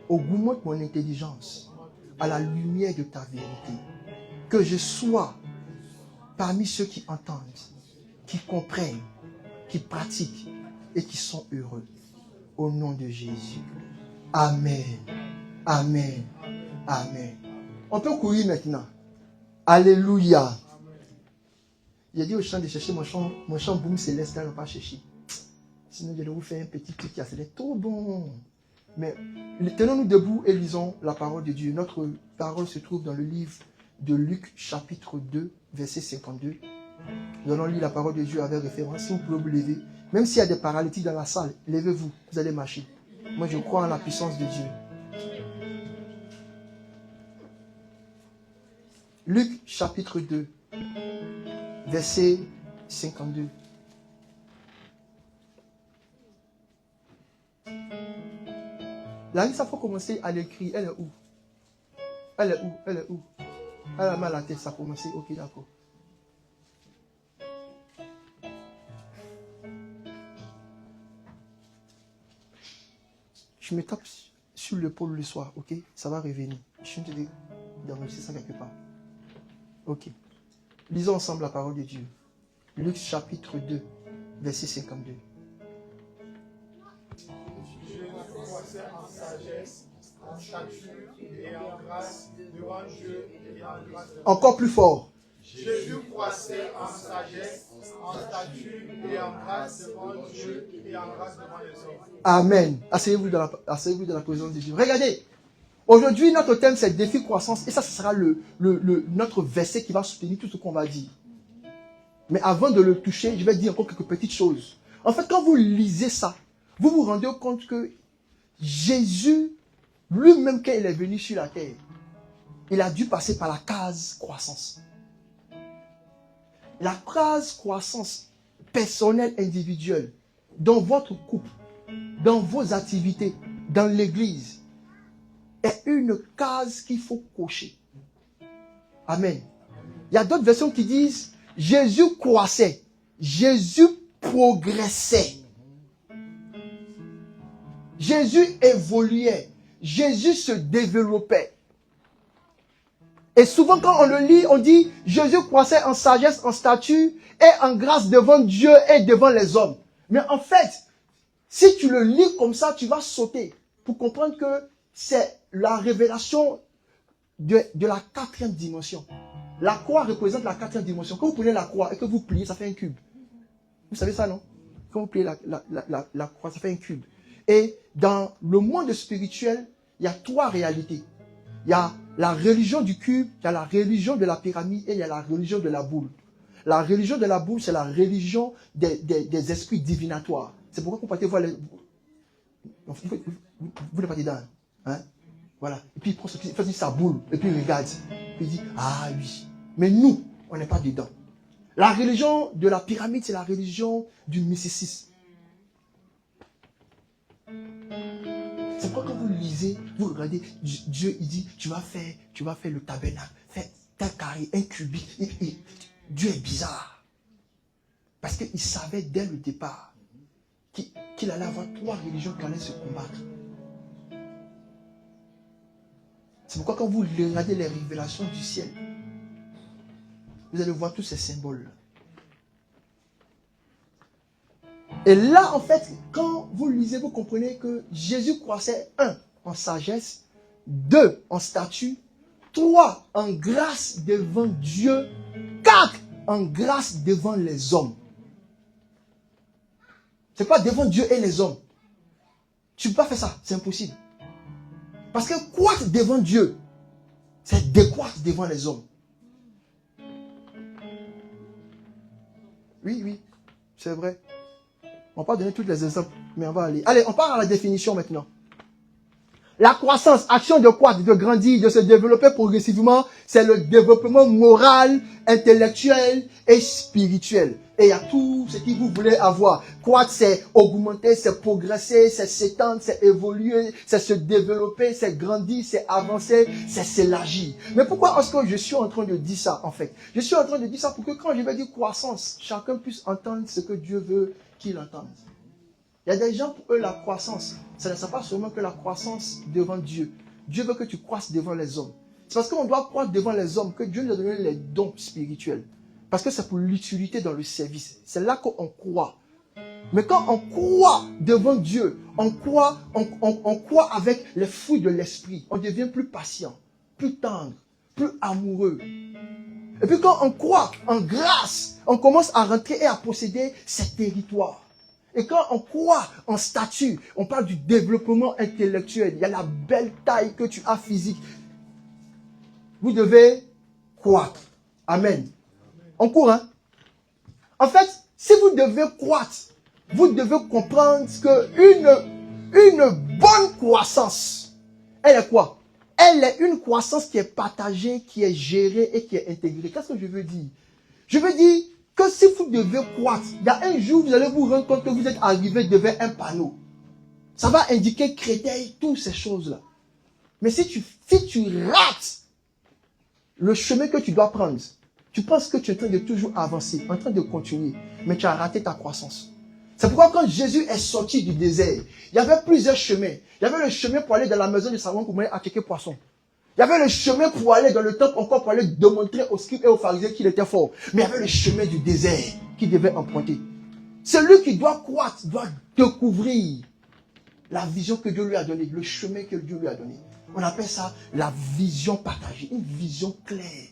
Augmente mon intelligence à la lumière de ta vérité. Que je sois parmi ceux qui entendent, qui comprennent, qui pratiquent et qui sont heureux. Au nom de Jésus. Amen. Amen. Amen. On peut courir maintenant. Alléluia. Il a dit au chant de chercher mon chant boum céleste, là, on ne pas chercher. Sinon, je vais vous faire un petit truc qui a c'est trop bon. Mais tenons-nous debout et lisons la parole de Dieu. Notre parole se trouve dans le livre de Luc, chapitre 2, verset 52. Nous allons lire la parole de Dieu avec référence. Si vous pouvez vous lever, même s'il y a des paralytiques dans la salle, levez-vous, vous allez marcher. Moi, je crois en la puissance de Dieu. Luc, chapitre 2, verset 52. Larissa, il faut commencer à l'écrire. Elle est où? Elle est où? Elle est où? Elle a mal à la tête, ça a commencé. Ok, d'accord. Je me tape sur l'épaule le soir, ok? Ça va revenir. Je suis en train d'enregistrer ça quelque part. Ok. Lisons ensemble la parole de Dieu. Luc chapitre 2, verset 52. En sagesse, en stature et en grâce devant Dieu et en grâce devant Encore plus fort. Jésus croissait en sagesse, en stature et en grâce devant Dieu et en grâce devant les hommes. Amen. Asseyez-vous dans la présence de Dieu. Regardez. Aujourd'hui, notre thème, c'est défi croissance. Et ça, ce sera notre verset qui va soutenir tout ce qu'on va dire. Mais avant de le toucher, je vais dire encore quelques petites choses. En fait, quand vous lisez ça, vous vous rendez compte que Jésus, lui-même, quand il est venu sur la terre, il a dû passer par la case croissance. La case croissance personnelle, individuelle, dans votre couple, dans vos activités, dans l'église, est une case qu'il faut cocher. Amen. Il y a d'autres versions qui disent Jésus croissait, Jésus progressait. Jésus évoluait. Jésus se développait. Et souvent quand on le lit, on dit Jésus croissait en sagesse, en stature et en grâce devant Dieu et devant les hommes. Mais en fait, si tu le lis comme ça, tu vas sauter pour comprendre que c'est la révélation de la 4e dimension. La croix représente la 4e dimension. Quand vous prenez la croix et que vous pliez, ça fait un cube. Vous savez ça, non? quand vous pliez la croix, ça fait un cube. Et dans le monde spirituel, il y a 3 réalités. Il y a la religion du cube, il y a la religion de la pyramide et il y a la religion de la boule. La religion de la boule, c'est la religion des esprits divinatoires. C'est pourquoi vous partez voir les... Vous ne partez dedans. Hein? Voilà. Et puis il prend il fait sa boule. Et puis il regarde. Il dit, ah oui. Mais nous, on n'est pas dedans. La religion de la pyramide, c'est la religion du mysticisme. C'est pourquoi quand vous lisez, vous regardez, Dieu, il dit, tu vas faire le tabernacle, faire un carré, un cubique. Dieu est bizarre. Parce qu'il savait dès le départ qu'il allait avoir 3 religions qui allaient se combattre. C'est pourquoi quand vous regardez les révélations du ciel, vous allez voir tous ces symboles. Et là, en fait, quand vous lisez, vous comprenez que Jésus croissait 1 en sagesse, 2 en statut, 3 en grâce devant Dieu, 4 en grâce devant les hommes. C'est pas devant Dieu et les hommes. Tu ne peux pas faire ça, c'est impossible. Parce que croître devant Dieu, c'est décroître devant les hommes. Oui, c'est vrai. On va pas donner tous les exemples, mais on va aller. Allez, on part à la définition maintenant. La croissance, action de croître, de grandir, de se développer progressivement, c'est le développement moral, intellectuel et spirituel. Et il y a tout ce que vous voulez avoir. Croître, c'est augmenter, c'est progresser, c'est s'étendre, c'est évoluer, c'est se développer, c'est grandir, c'est avancer, c'est s'élargir. Mais pourquoi est-ce que je suis en train de dire ça, en fait? Je suis en train de dire ça pour que quand je vais dire croissance, chacun puisse entendre ce que Dieu veut qu'il entende. Il y a des gens, pour eux, la croissance, ça ne sert pas seulement que la croissance devant Dieu. Dieu veut que tu croisses devant les hommes. C'est parce qu'on doit croître devant les hommes que Dieu nous a donné les dons spirituels. Parce que c'est pour l'utilité dans le service. C'est là qu'on croit. Mais quand on croit devant Dieu, on croit avec les fruits de l'esprit. On devient plus patient, plus tendre, plus amoureux. Et puis quand on croit en grâce, on commence à rentrer et à posséder ces territoires. Et quand on croit en statut, on parle du développement intellectuel. Il y a la belle taille que tu as physique. Vous devez croître. Amen. On court, hein? En fait, si vous devez croître, vous devez comprendre qu'une bonne croissance, elle est quoi? Elle est une croissance qui est partagée, qui est gérée et qui est intégrée. Qu'est-ce que je veux dire? Je veux dire que si vous devez croître, il y a un jour, vous allez vous rendre compte que vous êtes arrivé devant un panneau. Ça va indiquer créteil, toutes ces choses-là. Mais si tu rates le chemin que tu dois prendre, tu penses que tu es en train de toujours avancer, en train de continuer, mais tu as raté ta croissance. C'est pourquoi quand Jésus est sorti du désert, il y avait plusieurs chemins. Il y avait le chemin pour aller dans la maison de Salomon pour aller attaquer poisson. Il y avait le chemin pour aller dans le temple encore pour aller démontrer aux scribes et aux pharisiens qu'il était fort. Mais il y avait le chemin du désert qu'il devait emprunter. Celui qui doit croître doit découvrir la vision que Dieu lui a donnée, le chemin que Dieu lui a donné. On appelle ça la vision partagée, une vision claire.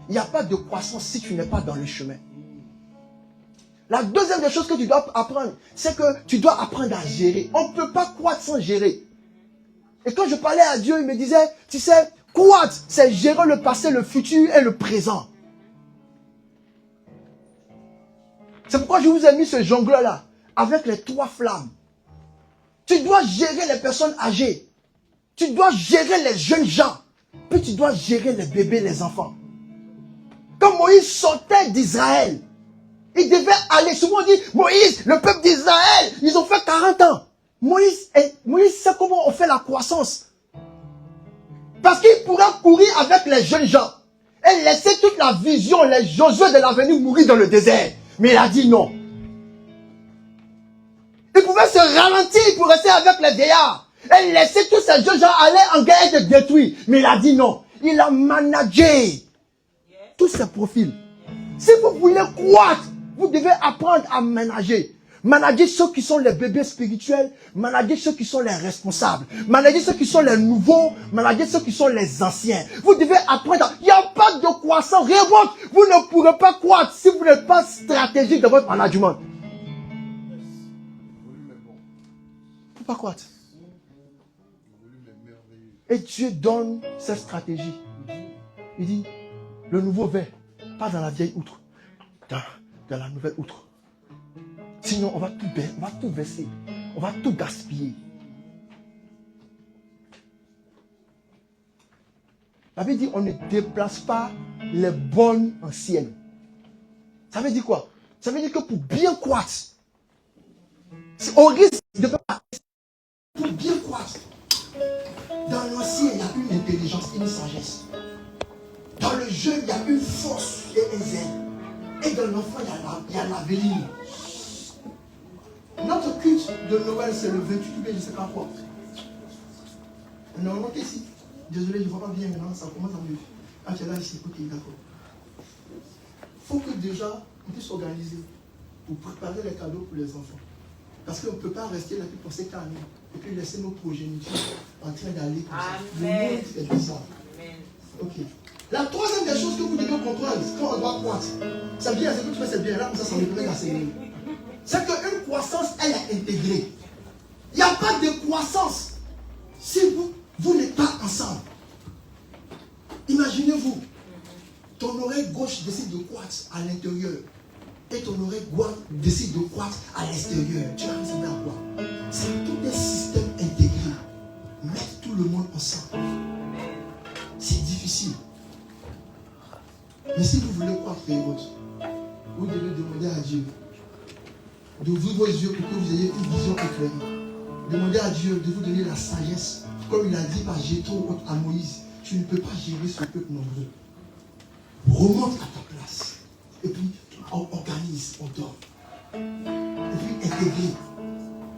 Il n'y a pas de croissance si tu n'es pas dans le chemin. La deuxième des choses que tu dois apprendre, c'est que tu dois apprendre à gérer. On ne peut pas croître sans gérer. Et quand je parlais à Dieu, il me disait, tu sais, croître, c'est gérer le passé, le futur et le présent. C'est pourquoi je vous ai mis ce jongleur-là, avec les 3 flammes. Tu dois gérer les personnes âgées. Tu dois gérer les jeunes gens. Puis tu dois gérer les bébés, les enfants. Quand Moïse sortait d'Israël, il devait aller, souvent on dit, Moïse, le peuple d'Israël, ils ont fait 40 ans. Moïse sait comment on fait la croissance. Parce qu'il pourra courir avec les jeunes gens et laisser toute la vision, les Josué de l'avenir mourir dans le désert. Mais il a dit non. Il pouvait se ralentir pour rester avec les vieillards et laisser tous ces jeunes gens aller en guerre et se détruire. Mais il a dit non. Il a managé tous ces profils. Si vous voulez croître, vous devez apprendre à manager. Manager ceux qui sont les bébés spirituels, manager ceux qui sont les responsables, manager ceux qui sont les nouveaux, manager ceux qui sont les anciens. Vous devez apprendre. Il n'y a pas de croissance. Vous ne pourrez pas croître si vous n'êtes pas stratégique dans votre management. peux pas croître. Et Dieu donne cette stratégie. Il dit, le nouveau vin, pas dans la vieille outre, dans la nouvelle outre. Sinon, on va tout verser, on va tout gaspiller. La Bible dit, on ne déplace pas les bonnes anciennes. Ça veut dire quoi? Ça veut dire que pour bien croître, on risque de pas. Pour bien croître, dans l'ancien, il y a une intelligence et une sagesse. Dans le jeune, il y a une force et un zèle. Et dans l'enfant, il y a l'avenir. Notre culte de Noël, c'est le 28 juillet, je ne sais pas quoi. Non, montez ici. Désolé, je ne vois pas bien maintenant, ça commence à mieux. Ah, tu es là ici, ok, d'accord. Il faut que déjà, on puisse s'organiser pour préparer les cadeaux pour les enfants. Parce qu'on ne peut pas rester là pour ces années et puis laisser nos progénitures en train d'aller comme ça. Le monde est bizarre. Ok. La troisième des choses que vous devez comprendre quand on doit croître, c'est bien, c'est que tu fais, c'est bien, là, comme ça me permet d'enseigner. C'est qu'une croissance, elle est intégrée. Il n'y a pas de croissance si vous n'êtes pas ensemble. Imaginez-vous, ton oreille gauche décide de croître à l'intérieur et ton oreille droite décide de croître à l'extérieur. Tu vas ressembler à quoi? C'est tout un système intégré. Mettre tout le monde ensemble. C'est difficile. Mais si vous voulez croître et autres, vous devez demander à Dieu d'ouvrir vos yeux pour que vous ayez une vision éclairée. Demandez à Dieu de vous donner la sagesse. Comme il a dit par Jéthro à Moïse, tu ne peux pas gérer ce peuple nombreux. Remonte à ta place. Et puis, on organise, on dort. Et puis, intégrer.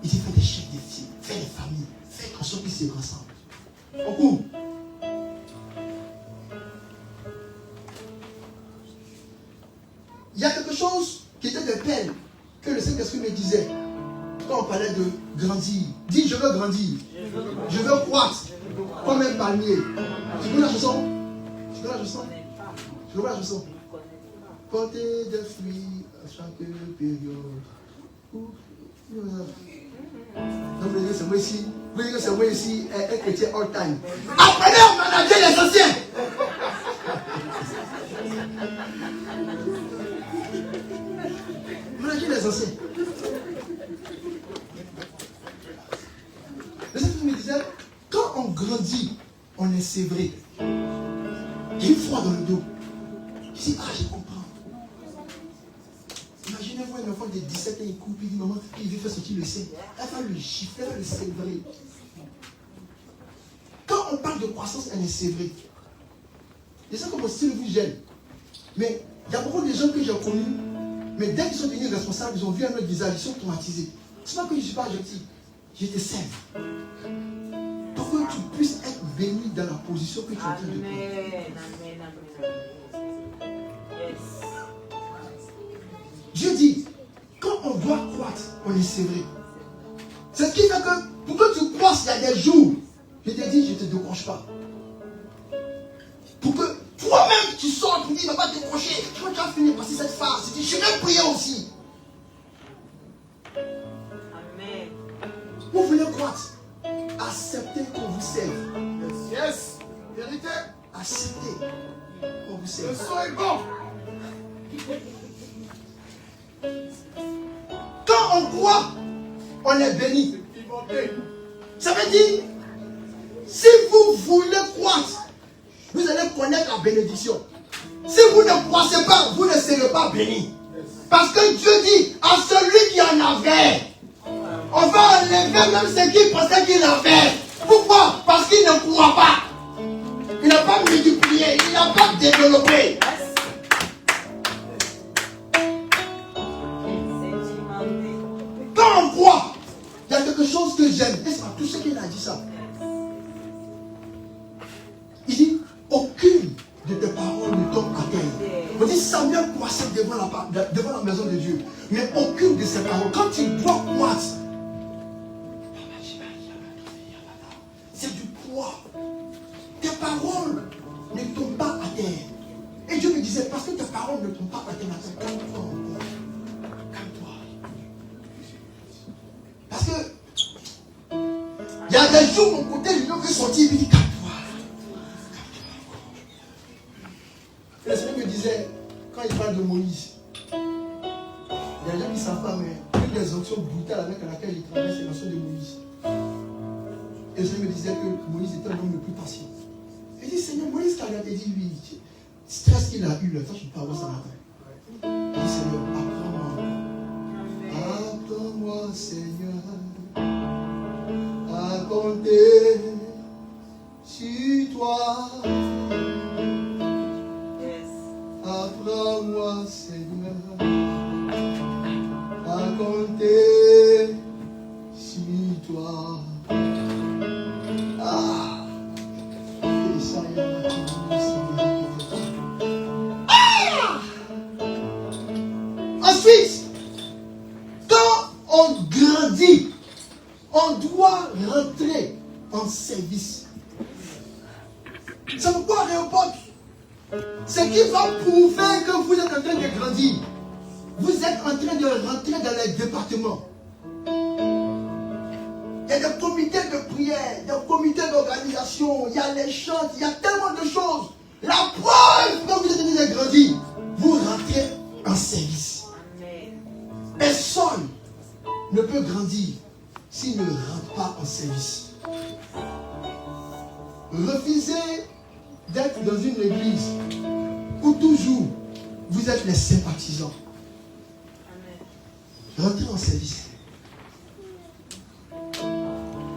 Il dit, fais des chefs de filles, fais des familles, fais en sorte qu'ils se rassemblent. On court. Il y a quelque chose qui était des peines que le Saint-Esprit me disait quand on parlait de grandir. Dis, je veux grandir. Je veux croître comme un palmier. Tu connais la chanson? Tu connais la chanson? Tu connais la chanson? Porter des fruits à chaque période. Donc, vous voyez que c'est moi ici. Vous voyez que c'est moi ici, un chrétien all time. Apprenez à manager les anciens. Manager les anciens. Le Seigneur me disait, quand on grandit, on est sévré. Il y a une froid dans le dos. Je dis, je comprends. Imaginez-vous un enfant de 17 ans, il coupe, il dit, maman, il veut faire sortir le sein. Elle va le gifler, elle va le sévrer. Quand on parle de croissance, elle est sévrée. Je sais que mon style vous gêne. Mais il y a beaucoup de gens que j'ai connus, mais dès qu'ils sont devenus responsables, ils ont vu un autre visage, ils sont traumatisés. C'est pas que je ne suis pas gentil. Je te sers. Pour que tu puisses être béni dans la position que tu es en train de prendre. Dieu dit, quand on doit croître, on est sévré. C'est ce qui fait que, pour que tu croisses, il y a des jours, je te dis, je ne te décroche pas. Pour que toi-même, tu sors, tu dis, il ne va pas te décrocher. Quand tu vas finir par cette phase, tu dis, je vais prier aussi. Amen. Vous voulez croître, acceptez qu'on vous serve. Yes. Vérité. Acceptez qu'on vous Le serve. son est bon. Quand on croit, on est béni. Pimenté. Ça veut dire, si vous voulez croître, vous allez connaître la bénédiction. Si vous ne croissez pas, vous ne serez pas béni. Parce que Dieu dit à celui qui en avait, on va enlever même ce qu'il pensait qu'il avait. Pourquoi? Parce qu'il ne croit pas. Il n'a pas multiplié, il n'a pas développé. Quand on croit, il y a quelque chose que j'aime. Et c'est pas tout ce qu'il a dit ça. Il dit, aucune de tes paroles ne tombe à terre. On dit, Samuel croissait devant la maison de Dieu. Mais aucune de ses paroles, quand il doit croître, c'est du poids. Tes paroles ne tombent pas à terre. Et Dieu me disait, parce que tes paroles ne tombent pas à terre, calme-toi encore. Calme-toi. Parce que les jours, mon côté, il veut sortir, il dit calme-toi. Le Seigneur me disait, quand il parle de Moïse, il y a des gens qui ne savent pas, mais une des options brutales avec laquelle il travaille, c'est l'option de Moïse. Et le Seigneur me disait que Moïse était l'homme le plus patient. Il dit, Seigneur, Moïse t'a regardé, il dit, oui, stress qu'il a eu, là, toi tu peux avoir ça matin. Il dit, Seigneur, apprends-moi, Seigneur, à compter sur toi. Apprends-moi, Seigneur, à compter sur toi. Ensuite, quand on grandit, on doit rentrer en service. C'est pourquoi Réhoboth, ce qui va prouver que vous êtes en train de grandir, vous êtes en train de rentrer dans les départements. Il y a des comités de prière, des comités d'organisation, il y a les chants, il y a tellement de choses. La preuve que vous êtes en train de grandir, vous rentrez en service. Personne ne peut grandir s'il ne rentre pas en service. Refusez d'être dans une église où toujours vous êtes les sympathisants. Rentrez en service.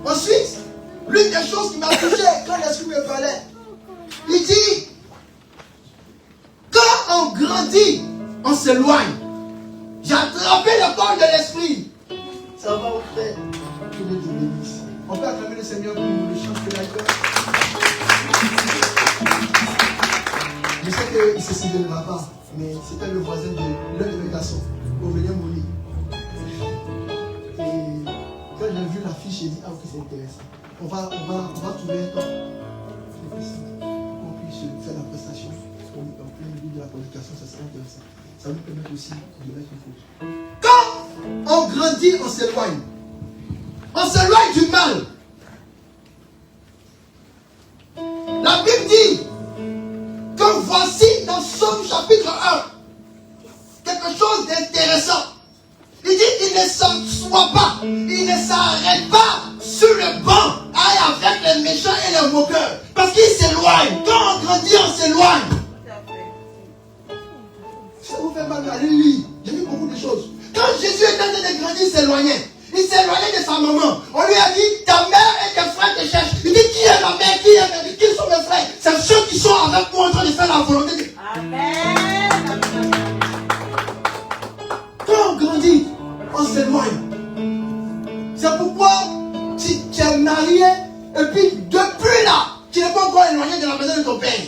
Ensuite, l'une des choses qui m'a touché quand l'Esprit me parlait, il dit, quand on grandit, on s'éloigne. J'ai attrapé le corps de l'Esprit. Ça va au frère. Que Dieu te bénisse. On peut acclamer le Seigneur pour le chant de la joie. Je sais qu'il ne se souviendra pas, mais c'était le voisin de l'un de mes garçons, Aurélien Moni. Et quand j'ai vu l'affiche, j'ai dit, ah ok, c'est intéressant. On va trouver un temps qu'on puisse faire la prestation en plein milieu de la prédication, ça serait intéressant. Ça nous permet aussi de mettre une pause. Quand on grandit, on s'éloigne. On s'éloigne du mal. La Bible dit que voici dans Somme chapitre 1 quelque chose d'intéressant. Il dit qu'il ne s'assoit pas, il ne s'arrête pas sur le banc avec les méchants et les moqueurs. Parce qu'il s'éloigne. Quand on grandit, on s'éloigne. Ça vous fait mal, allez lire. J'ai vu beaucoup de choses. Quand Jésus était en train de grandir, il s'éloignait. Il s'éloignait de sa maman. On lui a dit, ta mère et tes frères te cherchent. Il dit, qui est ma mère, qui sont mes frères? C'est ceux qui sont avec moi en train de faire la volonté de... Amen. Quand on grandit, on s'éloigne. C'est pourquoi tu es marié et puis depuis là, tu n'es pas encore éloigné de la maison de ton père.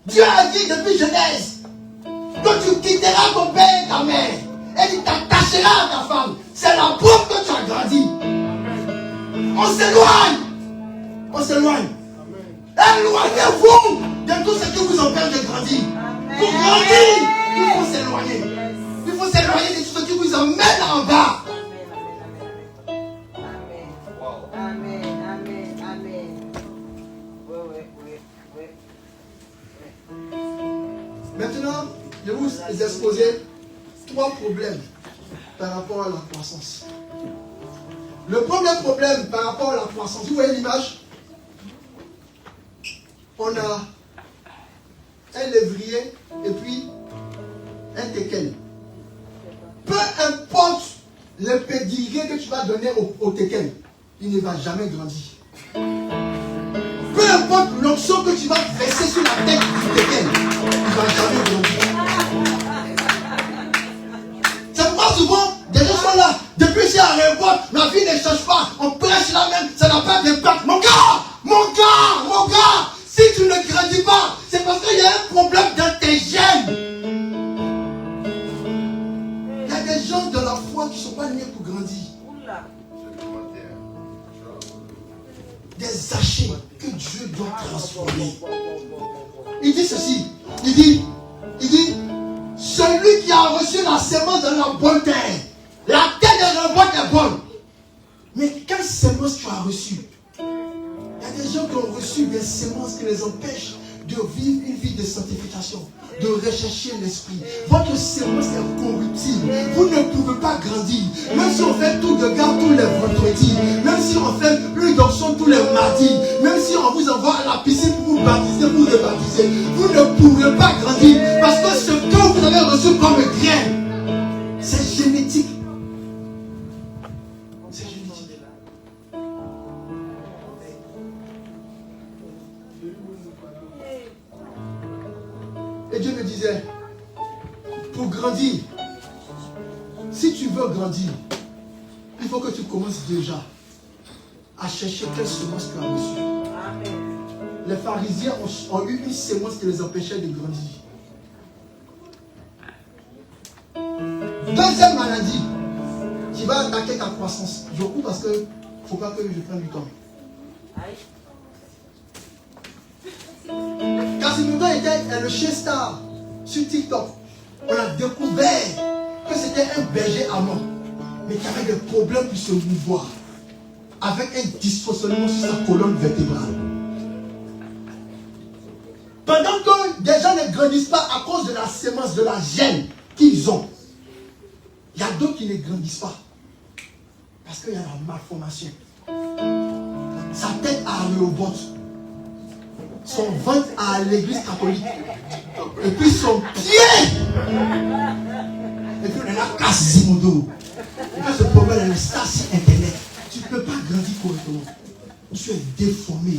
Dieu a dit depuis Genèse que tu quitteras ton père et ta mère et tu t'attacheras à ta femme. C'est la preuve que tu as grandi. On s'éloigne. On s'éloigne. Éloignez-vous de tout ce qui vous empêche de grandir. Pour grandir, il faut s'éloigner. Il faut s'éloigner de tout ce qui vous emmène en bas. Maintenant, je vais vous exposer 3 problèmes par rapport à la croissance. Le premier problème par rapport à la croissance, vous voyez l'image? On a un lévrier et puis un teckel. Peu importe le pédigré que tu vas donner au teckel, il ne va jamais grandir. Peu importe l'onction que tu vas verser sur la tête du teckel, il ne va jamais grandir. C'est pourquoi souvent, des gens sont là, depuis c'est un révolte, la vie ne change pas, on prêche là même, ça n'a pas d'impact. Mon gars, si tu ne grandis pas, c'est parce qu'il y a un problème dans tes gènes. Il y a des gens dans la foi qui ne sont pas nés pour grandir. Des achats que Dieu doit transformer. Il dit ceci, il dit, celui qui a reçu la semence dans la bonne terre, la terre de Réhoboth est bonne. Mais quelle semence tu as reçue? a des gens qui ont reçu des sémences qui les empêchent de vivre une vie de sanctification, de rechercher l'esprit. Votre sémence est corruptible. Vous ne pouvez pas grandir. Même si on fait tout de garde tous les vendredis, même si on fait plus d'options tous les mardis, même si on vous envoie à la piscine pour vous baptiser, pour vous rebaptiser, vous ne pourrez pas grandir. Parce que ce que vous avez reçu comme grain, c'est génétique. C'est génétique. Et Dieu me disait, pour grandir, si tu veux grandir, il faut que tu commences déjà à chercher quelle semence tu as reçue. Les pharisiens ont eu une semence qui les empêchait de grandir. Deuxième maladie qui va attaquer ta croissance. Je coupe parce que il ne faut pas que je prenne du temps. Quasimodo était le chien star sur TikTok. On a découvert que c'était un berger allemand, mais qui avait des problèmes pour se mouvoir, avec un dysfonctionnement sur sa colonne vertébrale. Pendant que des gens ne grandissent pas à cause de la sémence, de la gêne qu'ils ont, il y a d'autres qui ne grandissent pas parce qu'il y a la malformation. Sa tête a Rehoboth, son ventre à l'église catholique, et puis son pied, et puis on est là Quasimodo. Et puis ce problème est resté sur internet. Tu ne peux pas grandir correctement. Tu es déformé.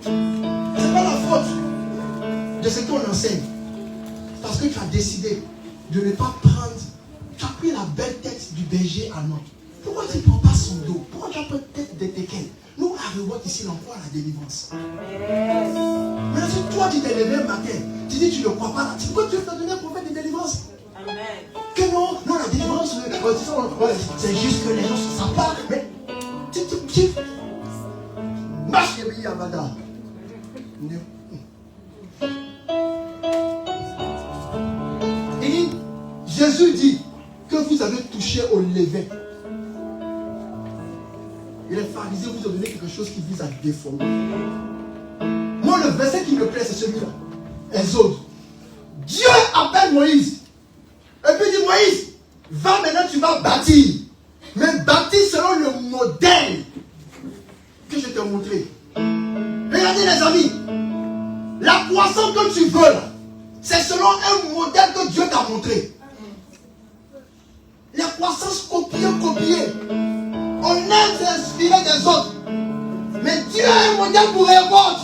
C'est pas la faute de ce qu'on enseigne. Parce que tu as décidé de ne pas prendre. Tu as pris la belle tête du berger allemand. Pourquoi tu ne prends pas son dos? Pourquoi tu as pris la tête de Tekel? Nous, à Rehoboth ici, on croit à la délivrance. Mais si toi, tu t'es levé un matin, tu dis tu ne crois pas là, pourquoi tu veux te donner un prophète de délivrance? Amen. Que non, la délivrance, c'est juste que les gens ne savent pas. Mais tu marche et bien Yabada. Et Jésus dit que vous avez touché au levain. Et les pharisiens vous ont donné quelque chose qui vous a déformé. Moi, le verset qui me plaît, c'est celui-là. Exode. Dieu appelle Moïse. Et puis il dit, Moïse, va maintenant, tu vas bâtir. Mais bâtir selon le modèle que je t'ai montré. Regardez les amis. La croissance que tu veux là, c'est selon un modèle que Dieu t'a montré. La croissance copier. On aime s'inspirer des autres. Mais Dieu a un modèle pour Rehoboth.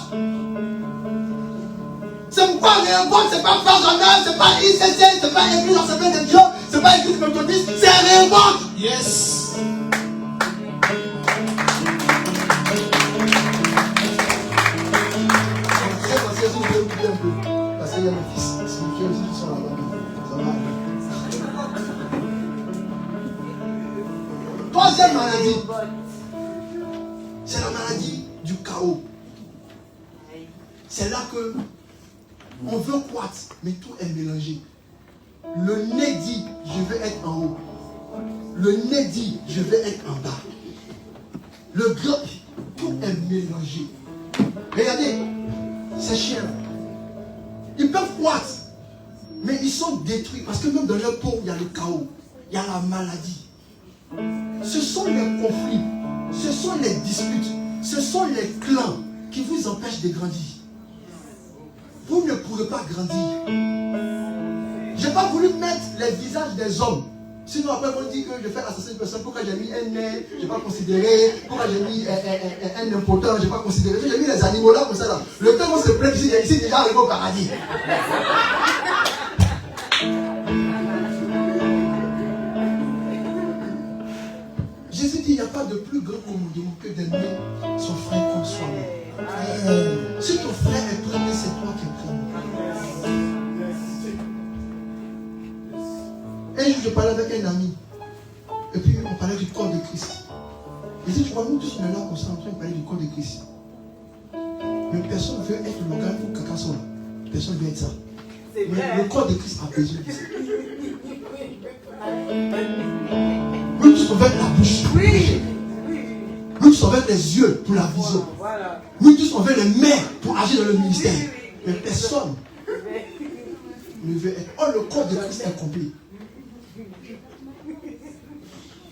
C'est pourquoi Rehoboth, c'est pas Frère Jean-Marc, c'est pas ICC, c'est pas Église Assemblée de Dieu, c'est pas Église méthodiste, c'est Rehoboth. Yes. Parce qu'il y a mes fils spirituels qui sont là-bas. Ça va. Troisième maladie, c'est la maladie du chaos. C'est là que on veut croître, mais tout est mélangé. Le nez dit, je vais être en haut. Le nez dit, je vais être en bas. Le gras, tout est mélangé. Regardez, ces chiens, ils peuvent croître, mais ils sont détruits parce que même dans leur peau, il y a le chaos, il y a la maladie. Ce sont les conflits, ce sont les disputes, ce sont les clans qui vous empêchent de grandir. Vous ne pourrez pas grandir. Je n'ai pas voulu mettre les visages des hommes. Sinon après on dit que je fais assassiner une personne. Pourquoi j'ai mis un nez, je n'ai pas considéré. Pourquoi j'ai mis un impotent, je n'ai pas considéré. J'ai mis les animaux là comme ça là. Le temps où on se plaît ici déjà arrivé au paradis. Jésus dit il n'y a pas de plus grand commandement que d'aimer son frère comme soi-même. Si ton frère est premier, c'est toi qui es premier. Un jour, je parlais avec un ami. Et puis, on parlait du corps de Christ. Il dit, tu vois, nous tous, on est là comme ça, en train de parler du corps de Christ. Mais personne ne veut être l'organe pour caca soit. Personne ne veut être ça. Mais le corps de Christ a besoin de ça. Nous tous, on veut être la bouche. Nous tous, tous on veut les yeux pour la vision. Voilà. Nous tous on veut les mains pour agir dans le ministère. Mais personne ne veut être. Oh, le corps de Christ est complet.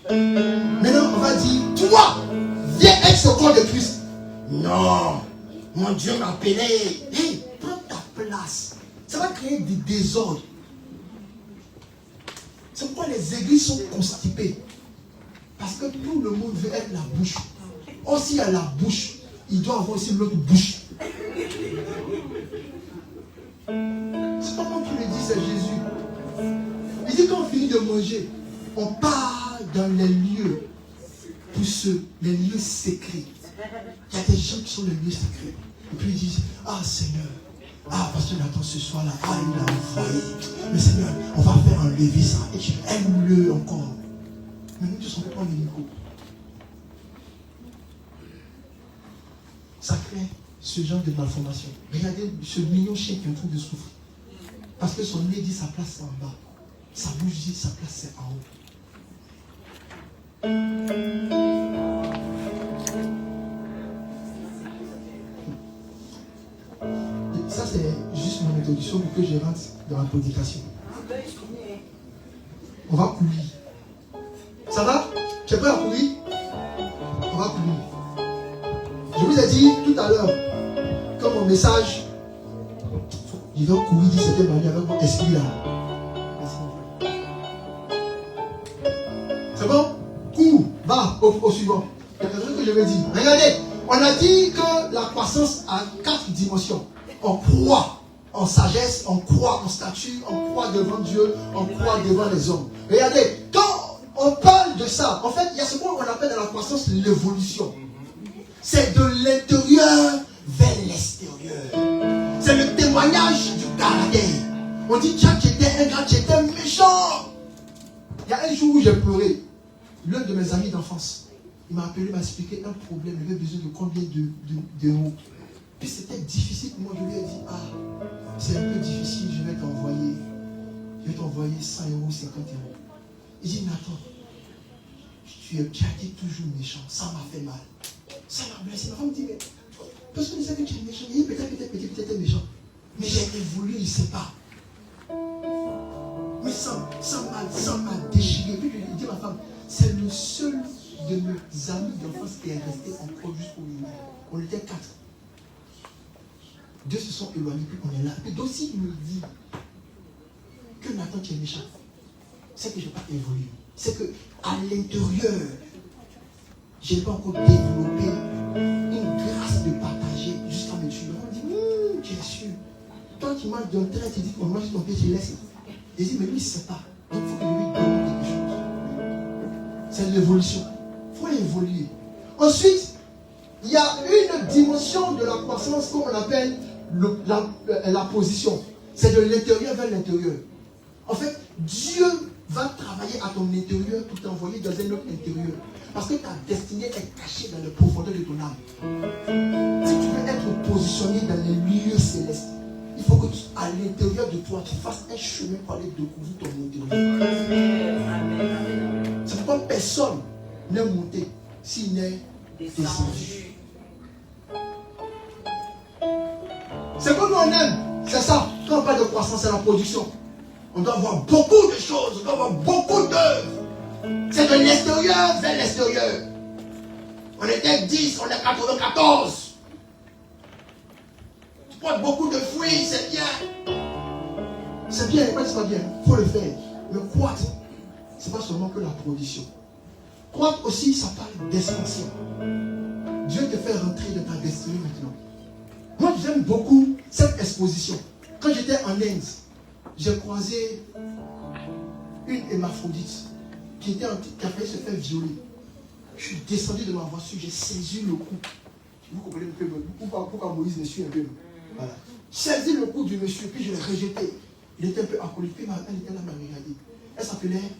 Maintenant, on va dire, toi, viens être ce corps de Christ. Non, mon Dieu m'a appelé. Hey, prends ta place. Ça va créer des désordres. C'est pourquoi les églises sont constipées. Parce que tout le monde veut être la bouche. Or, s'il y a la bouche, il doit avoir aussi l'autre bouche. C'est pas moi qui le dis, c'est Jésus. Il dit quand on finit de manger, on part dans les lieux pour les lieux secrets. Il y a des gens qui sont les lieux secrets. Et puis ils disent, ah Seigneur, ah Pasteur Nathan ce soir-là, ah il a envoyé. Mais Seigneur, on va faire enlever ça. Et tu aimes-le encore. Mais nous tous on peut prendre le micro. Ça crée ce genre de malformation. Regardez ce mignon chien qui est en train de souffrir. Parce que son nez dit sa place c'est en bas. Sa bouche dit sa place c'est en haut. Et ça c'est juste mon introduction pour que je rentre dans la prédication. On va courir. Ça va? Tu es prêt à courir? On va courir. Je vous ai dit tout à l'heure que mon message, je vais courir d'une certaine manière avec mon esprit là. C'est bon? Cours, va au suivant. C'est quelque chose que je vais dire. Regardez, on a dit que la croissance a 4 dimensions. On croit en sagesse, on croit en statut, on croit devant Dieu, on croit devant les hommes. Regardez, quand on parle de ça, en fait, il y a ce qu'on appelle dans la croissance l'évolution. C'est de l'intérieur vers l'extérieur. C'est le témoignage du caractère. On dit, tiens, tu étais un gars, tu étais méchant. Il y a un jour où j'ai pleuré. L'un de mes amis d'enfance, il m'a appelé, m'a expliqué un problème. Il avait besoin de combien d'euros. Puis c'était difficile pour moi. Je lui ai dit, ah, c'est un peu difficile, je vais t'envoyer. Je vais t'envoyer 100 euros, 50 euros. Il dit, Nathan, tu as été toujours méchant. Ça m'a fait mal. Ça m'a blessé. Ma femme me dit, mais personne ne sait que tu es méchant. Il dit, peut-être méchant. Mais j'ai évolué, il ne sait pas. Mais ça m'a déchiré. Puis je lui dis à ma femme, c'est le seul de mes amis d'enfance qui est resté encore jusqu'au moment. On était 4. 2 se sont éloignés, puis on est là. Et donc s'il me dit que Nathan tu es méchant, c'est que je n'ai pas évolué. C'est que à l'intérieur, je n'ai pas encore développé une grâce de partager jusqu'à me tuer. On dit, tu es sûr. Toi qui manges d'un trait, tu dis qu'on mange ton pied, tu laisses. Et il dit, mais lui, il ne sait pas. Donc il faut que lui donne quelque chose. C'est l'évolution. Il faut évoluer. Ensuite, il y a une dimension de la croissance qu'on appelle la position. C'est de l'intérieur vers l'intérieur. En fait, Dieu va travailler à ton intérieur pour t'envoyer dans un autre intérieur. Parce que ta destinée est cachée dans les profondeurs de ton âme. Si tu veux être positionné dans les lieux célestes, il faut que à l'intérieur de toi, tu fasses un chemin pour aller découvrir ton intérieur. C'est pourquoi personne n'est monté s'il n'est descendu. C'est comme on aime, c'est ça. Quand on parle de croissance, c'est la production. On doit avoir beaucoup de choses, on doit avoir beaucoup d'œuvres. C'est de l'extérieur vers l'extérieur. On était 10, on est 94. Tu portes beaucoup de fruits, c'est bien. C'est bien, mais c'est pas bien. Il faut le faire. Mais croître, ce n'est pas seulement que la production. Croître aussi, ça parle d'expansion. Dieu te fait rentrer dans ta destinée maintenant. Moi, j'aime beaucoup cette exposition. Quand j'étais en Inde, j'ai croisé une hémaphrodite qui a failli se faire violer. Je suis descendu de ma voiture, j'ai saisi le cou. Vous comprenez un peu pourquoi Moïse me suit un peu. Voilà. J'ai saisi le cou du monsieur, puis je l'ai rejeté. Il était un peu alcoolique, puis elle était là, m'a regardé. Elle s'appelait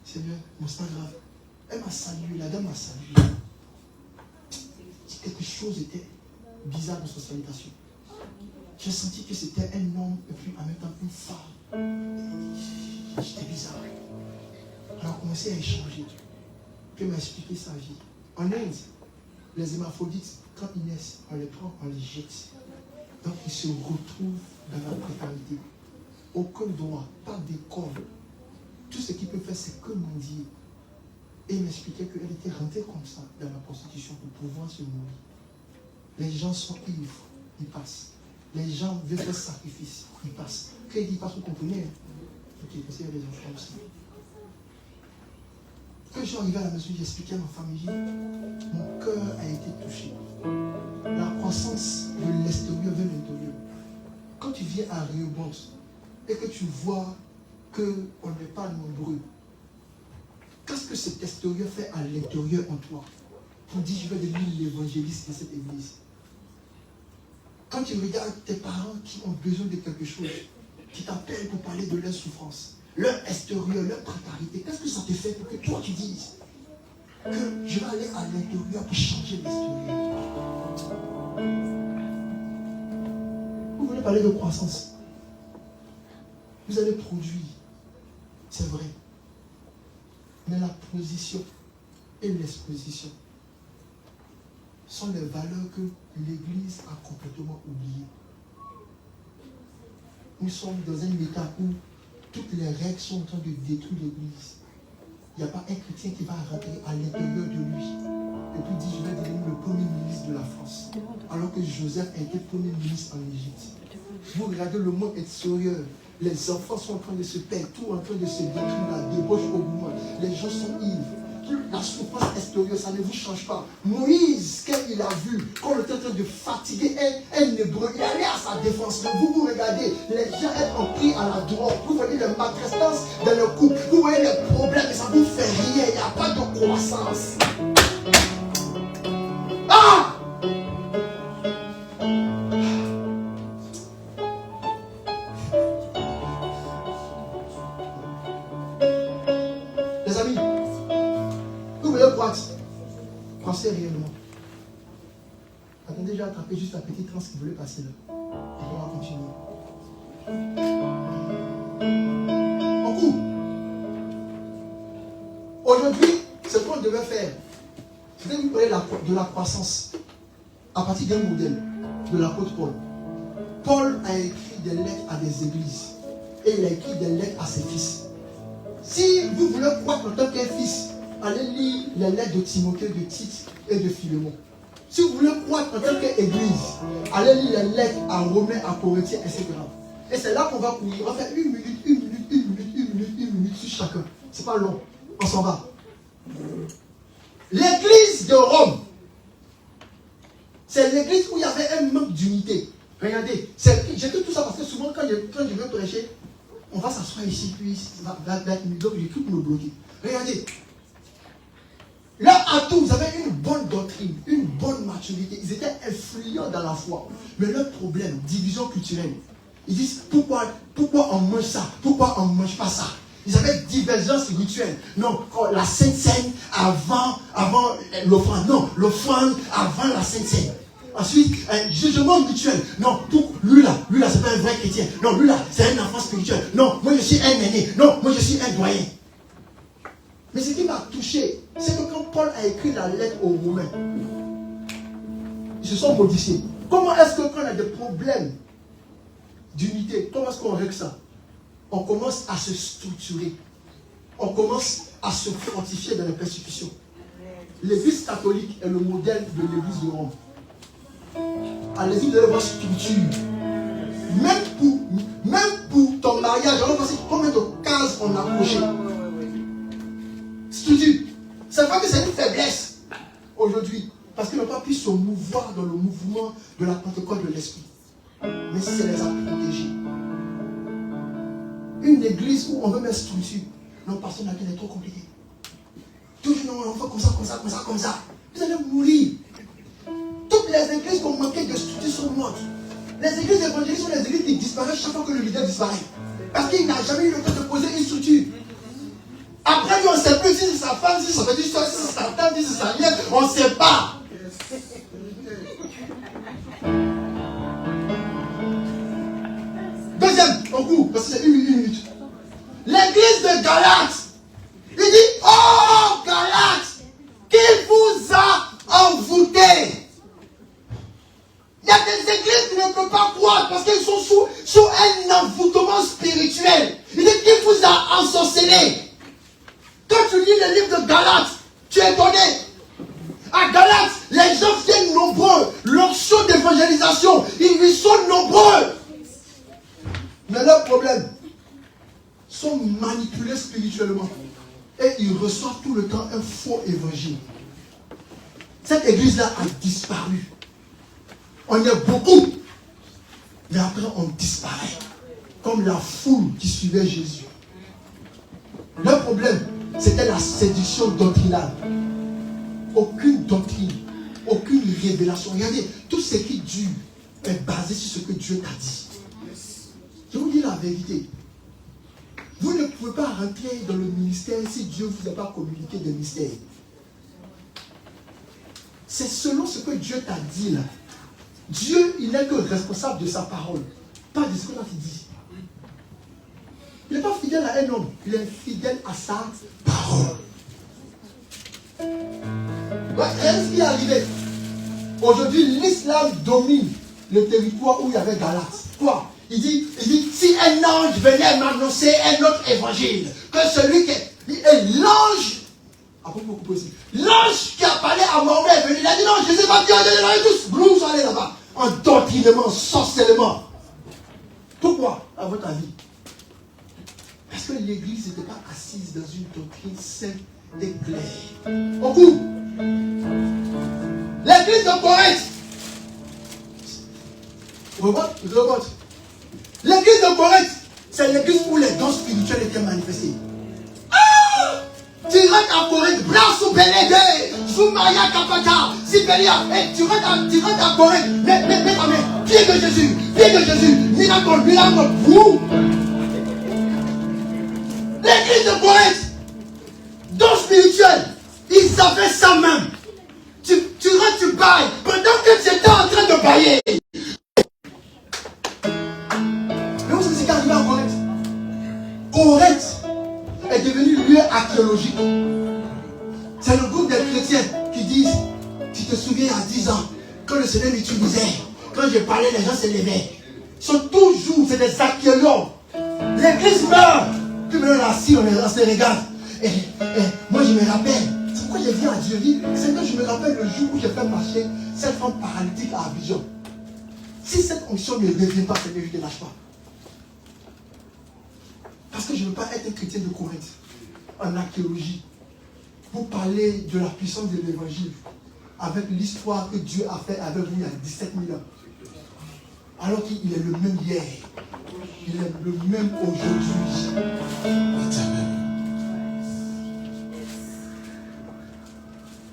Seigneur, mon c'est pas grave. Elle m'a salué, la dame m'a salué. Quelque chose était bizarre dans sa salutation. J'ai senti que c'était un homme et puis en même temps une femme. C'était bizarre. On a commencé à échanger. Puis elle m'a expliqué sa vie. En Inde, Les hémaphrodites, quand ils naissent, on les prend, on les jette. Donc ils se retrouvent dans la précarité. Aucun droit, pas d'école. Tout ce qu'ils peuvent faire, c'est que mendier. Et il m'expliquait qu'elle était rentrée comme ça dans la prostitution pour pouvoir se nourrir. Les gens sont ivres, ils passent. Les gens veulent faire sacrifice, ils passent. Quand il dit passe, vous comprenez? Ok, parce qu'il y a des enfants aussi. Quand je suis arrivé à la maison, j'ai expliqué à ma famille, mon cœur a été touché. La croissance de l'extérieur vers l'intérieur. Quand tu viens à Rehoboth et que tu vois qu'on n'est pas nombreux, qu'est-ce que cet extérieur fait à l'intérieur en toi? Pour dire, je vais devenir l'évangéliste de cette église. Quand tu regardes tes parents qui ont besoin de quelque chose, qui t'appellent pour parler de leur souffrance, leur extérieur, leur précarité, qu'est-ce que ça te fait pour que toi tu dises que je vais aller à l'intérieur pour changer l'extérieur? Vous voulez parler de croissance? Vous allez produire, c'est vrai. Mais la position et l'exposition sont les valeurs que l'Église a complètement oubliées. Nous sommes dans un état où toutes les règles sont en train de détruire l'Église. Il n'y a pas un chrétien qui va rentrer à l'intérieur de lui et puis dire je vais devenir le premier ministre de la France. Alors que Joseph a été premier ministre en Égypte. Vous regardez le monde extérieur. Les enfants sont en train de se perdre, tout en train de se détruire, la débauche au moins. Les gens sont ivres. La souffrance extérieure, ça ne vous change pas. Moïse, quand il a vu qu'on était en train de fatiguer un hébreu, il allait à sa défense. Mais vous regardez, les gens sont pris à la drogue. Vous voyez les maltraitances dans le couple. Vous voyez les problèmes et ça ne vous fait rien. Il n'y a pas de croissance. Ah! Les amis, vous voulez croître? Croissez réellement. Attendez, j'ai attrapé juste la petite transe qui voulait passer là. Et on va continuer. En cours. Aujourd'hui, ce qu'on devait faire, c'était vous parler de la croissance à partir d'un modèle de l'apôtre Paul. Paul a écrit des lettres à des églises et il a écrit des lettres à ses fils. Si vous voulez croître en tant qu'un fils, allez lire les lettres de Timothée, de Tite et de Philémon. Si vous voulez croître en tant qu'église, allez lire les lettres à Romains, à Corinthiens, etc. Et c'est là qu'on va courir. On va faire une minute sur chacun. C'est pas long. On s'en va. L'église de Rome, c'est l'église où il y avait un manque d'unité. Regardez, j'ai fait tout ça parce que souvent quand je veux prêcher, on va s'asseoir ici, puis donc j'ai tout pour me bloquer. Regardez. Là, à tout, vous avez une bonne doctrine, une bonne maturité. Ils étaient influents dans la foi. Mais leur problème, division culturelle. Ils disent, pourquoi on mange ça? Pourquoi on ne mange pas ça? Ils avaient divergence rituelle. Non, la Sainte Seine avant l'offrande. Non, l'offrande avant la Sainte Seine. Ensuite, jugement rituel. Non, lui là, c'est pas un vrai chrétien. Non, lui là, c'est un enfant spirituel. Non, moi je suis un aîné. Non, moi je suis un doyen. Mais ce qui m'a touché, c'est que quand Paul a écrit la lettre aux Romains, ils se sont modifiés. Comment est-ce que quand on a des problèmes d'unité, comment est-ce qu'on règle ça? On commence à se structurer. On commence à se fortifier dans les persécutions. L'église catholique est le modèle de l'église de Rome. Allez-y, vous allez voir structure. Même pour ton mariage, on va passer combien de cases on a coché. Structure. C'est pas que c'est une faiblesse aujourd'hui, parce qu'ils n'ont pas pu se mouvoir dans le mouvement de la Pentecôte de l'Esprit. Mais c'est les a protégés. Une église où on veut mettre structure. Non, pasteur, la vie est trop compliquée. Toujours, non, on fait comme ça. Vous allez mourir. Toutes les églises qui ont manqué de structure sont mortes. Les églises évangéliques sont les églises qui disparaissent chaque fois que le leader disparaît. Parce qu'il n'a jamais eu le temps de poser une structure. Après, on ne sait plus si c'est sa femme, si ça veut dire si c'est sa tante, si c'est sa nièce, on ne sait pas. Deuxième, en cours, parce que c'est une minute. L'église de Galates, il dit, oh Galates, qu'il vous a envoûté. ensorcelés. Quand tu lis le livre de Galates, tu es étonné. À Galates, les gens viennent nombreux. L'onction d'évangélisation, ils sont nombreux. Mais leur problème, sont manipulés spirituellement. Et ils reçoivent tout le temps un faux évangile. Cette église-là a disparu. On est beaucoup. Mais après, on disparaît. Comme la foule qui suivait Jésus. Leur problème, c'était la séduction doctrinale. Aucune doctrine, aucune révélation. Regardez, tout ce qui dure est basé sur ce que Dieu t'a dit. Je vous dis la vérité. Vous ne pouvez pas rentrer dans le ministère si Dieu ne vous a pas communiqué des mystères. C'est selon ce que Dieu t'a dit là. Dieu, il n'est que responsable de sa parole, pas de ce qu'on a dit. Il n'est pas fidèle à un homme, il est fidèle à sa parole. Qu'est-ce qui est arrivé? Aujourd'hui, l'islam domine le territoire où il y avait Galates. Quoi? Il dit, si un ange venait m'annoncer un autre évangile, que celui qui est l'ange, l'ange qui a parlé à Mahomet est venu, il a dit non, Jésus va bien, tous, vous sont allés là-bas, en doctrinement, sorcellement. Pourquoi, à votre avis? Parce que l'église n'était pas assise dans une doctrine sainte et claire. Au coup, l'église de Corinthe, l'église de Corinthe, c'est l'église où les dons spirituels étaient manifestés. Ah! Tu rentres à Corinthe, bras sous Bélédé, sous Maria Kapata, Siberia, et tu rentres à Corinthe, mets ta main, pied de Jésus, miracle, vous. L'église de Corinthe, dons spirituels, ils avaient ça même. Tu rentres, tu bailles, pendant que tu étais en train de bailler. Mais où est-ce que c'est qu'arrivé à Corinthe? Corinthe est devenu lieu archéologique. C'est le groupe des chrétiens qui disent, tu te souviens à 10 ans, quand le Seigneur m'utilisait, quand je parlais, les gens se levaient. Ils sont toujours, c'est des archéologues. L'église meurt. Puis maintenant, assis, on se regarde. Et moi, je me rappelle. C'est pourquoi je viens à Dieu. C'est que je me rappelle le jour où j'ai fait marcher cette femme paralytique à Abidjan. Si cette onction ne revient pas, Seigneur, je ne te lâche pas. Parce que je ne veux pas être un chrétien de Corinthe, en archéologie, pour parler de la puissance de l'évangile, avec l'histoire que Dieu a fait avec vous il y a 17 000 ans. Alors qu'il est le même hier, il est le même aujourd'hui.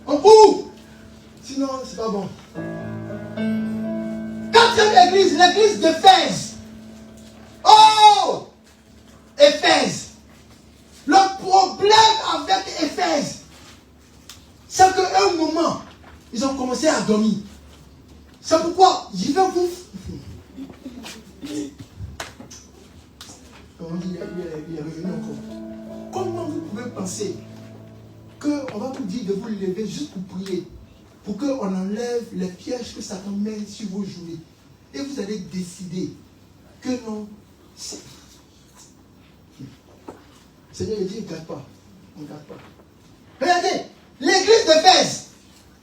En bout, sinon c'est pas bon. Quatrième église, l'église d'Éphèse. Oh! Éphèse. Le problème avec Éphèse, c'est qu'à un moment, ils ont commencé à dormir. C'est pourquoi je vais vous... Il est revenu encore. Comment vous pouvez penser qu'on va vous dire de vous lever juste pour prier, pour qu'on enlève les pièges que Satan met sur vos journées, et vous allez décider que non, Seigneur, il dit, on ne garde pas. On ne garde pas. Regardez, l'église d'Éphèse,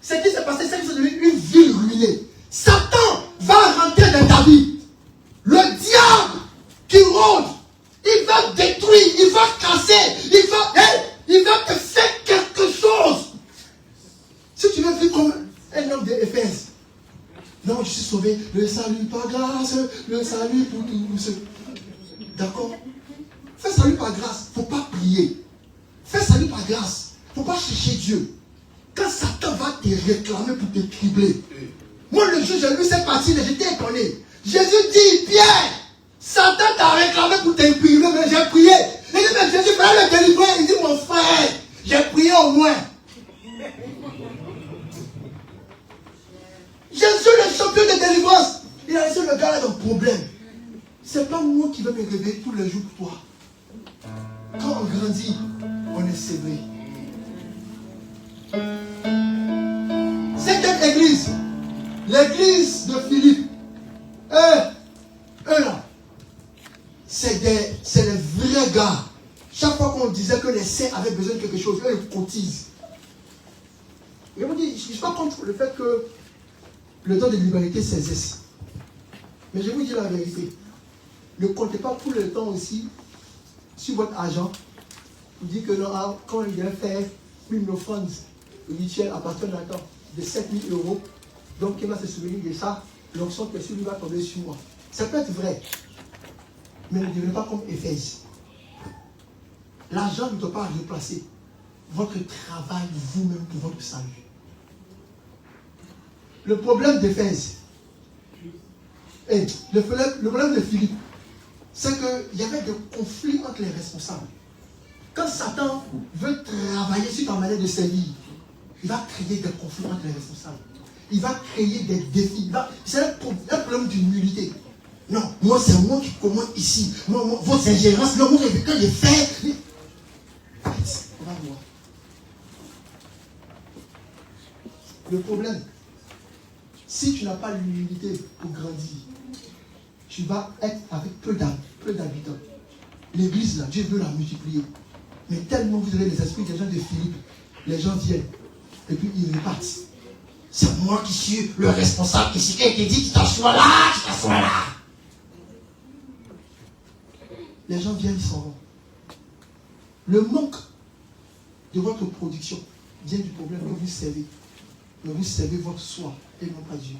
ce qui s'est passé, c'est que c'est devenu une ville ruinée. Satan va rentrer dans ta vie. Le diable qui rôde, il va détruire, il va casser, il va te faire quelque chose. Si tu veux vivre comme un homme d'Éphèse, non, je suis sauvé, le salut par grâce, le salut pour tous. D'accord? Fais salut par grâce, il ne faut pas prier. Fais salut par grâce, il ne faut pas chercher Dieu. Quand Satan va te réclamer pour te cribler. Moi, le jour où j'ai lu cette partie-là, j'étais étonné. Jésus dit, Pierre, Satan t'a réclamé pour te cribler, mais j'ai prié. Il dit, mais Jésus, fallait le délivrer. Il dit, mon frère, j'ai prié au moins. Jésus, le champion de délivrance, il a laissé le gars là dans le problème. C'est pas moi qui vais me réveiller tous les jours pour toi. Quand on grandit, on est sévré. Cinquième église, l'église de Philippe. Eux là, c'est les vrais gars. Chaque on disait que les saints avaient besoin de quelque chose, eux, ils cotisent. Et on dit, je ne suis pas contre le fait que le temps de liberté saisisse. Mais je vous dis la vérité. Ne comptez pas tout le temps aussi sur votre argent. Vous dites que non, quand il vient faire une offrande rituelle à partir d'un temps de 7 000 €, donc il va se souvenir de ça, l'onction que lui va tomber sur moi. Ça peut être vrai. Mais ne devenez pas comme Éphèse. L'argent ne doit pas remplacer votre travail vous-même pour votre salut. Le problème d'Éphèse, et le problème de Philippe, c'est qu'il y avait des conflits entre les responsables. Quand Satan veut travailler sur ta manière de servir, il va créer des conflits entre les responsables. Il va créer des défis. C'est un problème d'humilité. Non, moi c'est moi qui commande ici. Moi, votre ingérence, non, moi quand je fais. On va voir. Le problème, si tu n'as pas l'humilité pour grandir, tu vas être avec peu d'habitants. L'église là, Dieu veut la multiplier. Mais tellement vous avez les esprits des gens de Philippe, les gens viennent et puis ils repartent. C'est moi qui suis le responsable ici. Et qui dit tu t'assois là, tu t'assois là. Les gens viennent, ils s'en vont. Le manque de votre production vient du problème que vous servez. Mais vous servez votre soi et non pas Dieu.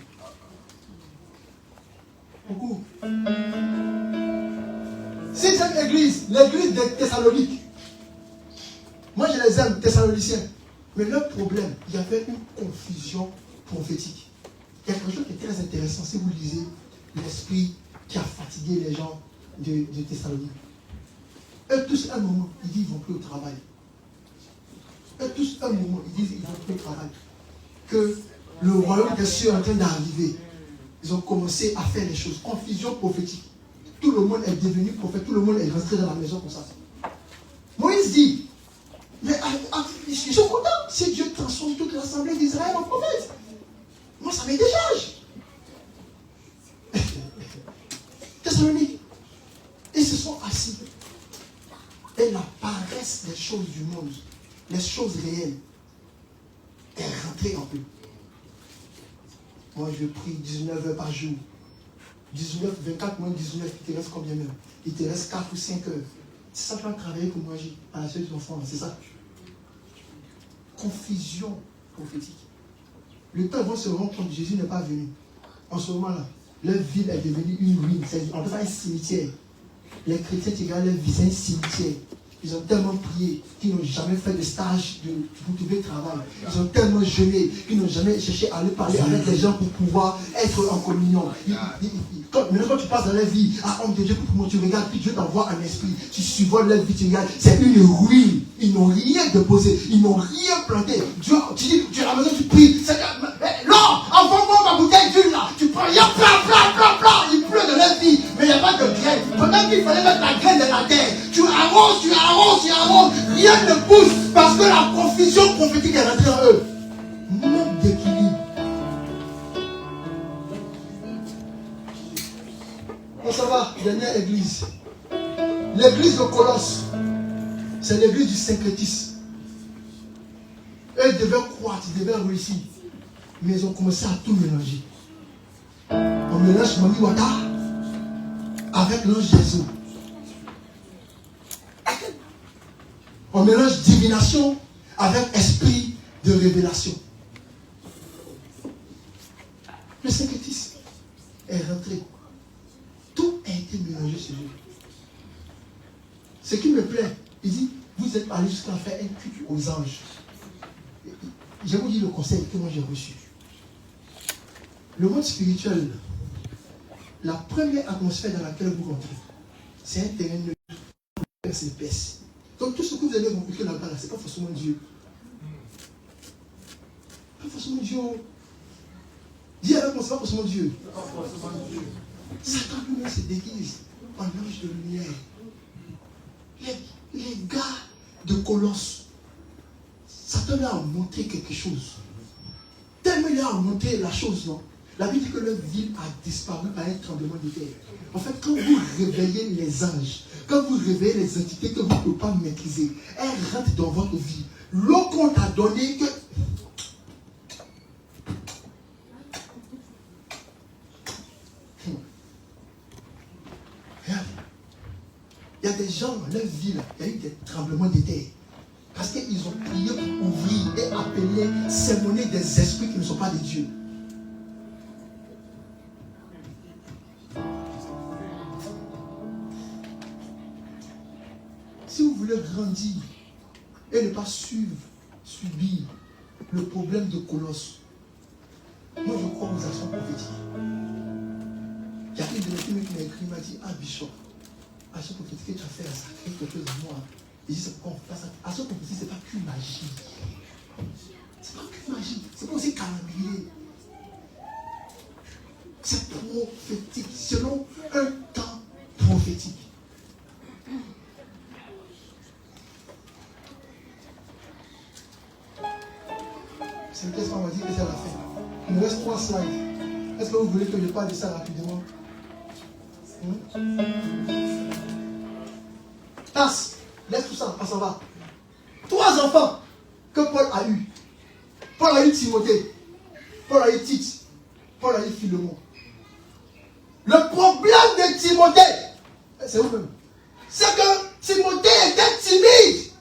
Beaucoup. Si cette église, l'église des Thessaloniques, moi je les aime, Thessaloniciens, mais leur problème, il y avait une confusion prophétique. Il y a quelque chose qui est très intéressant si vous lisez l'esprit qui a fatigué les gens de Thessalonique. Eux tous, un moment, ils disent qu'ils ne vont plus au travail. Eux tous, un moment, ils disent qu'ils ne vont plus au travail. Que le royaume des cieux est en train d'arriver. Ils ont commencé à faire les choses. Confusion prophétique. Tout le monde est devenu prophète. Tout le monde est rentré dans la maison comme ça. Moïse dit, mais je suis content si Dieu transforme toute l'assemblée d'Israël en prophète. Moi, ça me décharge. Thessalonique. Ils se sont assis. Et la paresse des choses du monde, les choses réelles, est rentrée en eux. Moi, je prie 19 heures par jour. 19, 24 moins 19, il te reste combien même? Il te reste 4 ou 5 heures. C'est ça que tu vas travailler pour manger à la suite des enfants, c'est ça. Confusion prophétique. Le temps où on se rend compte que Jésus n'est pas venu. En ce moment-là, leur ville est devenue une ruine. C'est en fait un cimetière. Les chrétiens qui regardent leur vie, c'est un cimetière. Ils ont tellement prié qu'ils n'ont jamais fait de stage pour trouver travail. Ils ont tellement jeûné qu'ils n'ont jamais cherché à aller parler avec les gens pour pouvoir être en communion. Maintenant, quand tu passes dans la vie, homme de Dieu, tu regardes, puis Dieu t'envoie un esprit. Tu survoles leur vie, tu regardes, c'est une ruine. Ils n'ont rien déposé, ils n'ont rien planté. Dieu, tu dis, tu es à la maison, tu pries. Non, envoie-moi ma bouteille d'huile là. Tu prends, il y a plein. Il pleut dans leur vie, mais il n'y a pas de graine. Pendant qu'il fallait mettre la graine dans la terre, tu arroses, rien ne pousse parce que la confusion prophétique est rentrée en eux. Manque d'équilibre. On s'en va, dernière église. L'église de Colosse, c'est l'église du syncrétisme. Eux devaient croître, ils devaient réussir. Mais ils ont commencé à tout mélanger. On mélange Mami Wata avec l'ange Jésus. On mélange divination avec esprit de révélation. Le syncrétisme est rentré. Tout a été mélangé chez eux. Ce qui me plaît, il dit, vous êtes allés jusqu'à faire un culte aux anges. Je vous dis le conseil que moi j'ai reçu. Le monde spirituel, la première atmosphère dans laquelle vous rentrez, c'est un terrain neutre, c'est épaisse. Donc tout ce que vous allez rencontrer là-bas, ce n'est pas forcément Dieu. Pas forcément Dieu. Dis avec moi, ce n'est pas forcément Dieu. Satan lui-même se déguise en ange de lumière. Les gars de Colosse, Satan leur a montré quelque chose. Tellement il leur a montré la chose, non? La Bible dit que leur ville a disparu par un tremblement de terre. En fait, quand vous réveillez les anges, quand vous réveillez les entités que vous ne pouvez pas maîtriser, elles rentrent dans votre vie. L'eau qu'on t'a donnée, que... Regarde. Il y a des gens, leur vie, là, il y a eu des tremblements de terre. Parce qu'ils ont prié pour ouvrir et appeler, sermonner des esprits qui ne sont pas de Dieu. Si vous voulez grandir et ne pas subir le problème de Colosse, moi je crois aux actions prophétiques. Il y a une de mes filles qui m'a écrit, il m'a dit, ah Bishop, action prophétique que tu as fait, ça crée quelque chose en moi. Il dit, c'est pourquoi on fait ça. Action prophétique, c'est pas qu'une magie. C'est pas qu'une magie, c'est pas aussi calendrier. C'est prophétique, selon un temps prophétique. C'est qu'est-ce qu'on m'a dit que c'est à la fin. Il me reste 3 slides. Est-ce que vous voulez que je parle de ça rapidement? Tasse, laisse tout ça, on s'en va. 3 enfants que Paul a eu. Paul a eu Timothée, Paul a eu Tite, Paul a eu Philémon. Le problème de Timothée, c'est vous-même, c'est que Timothée était timide.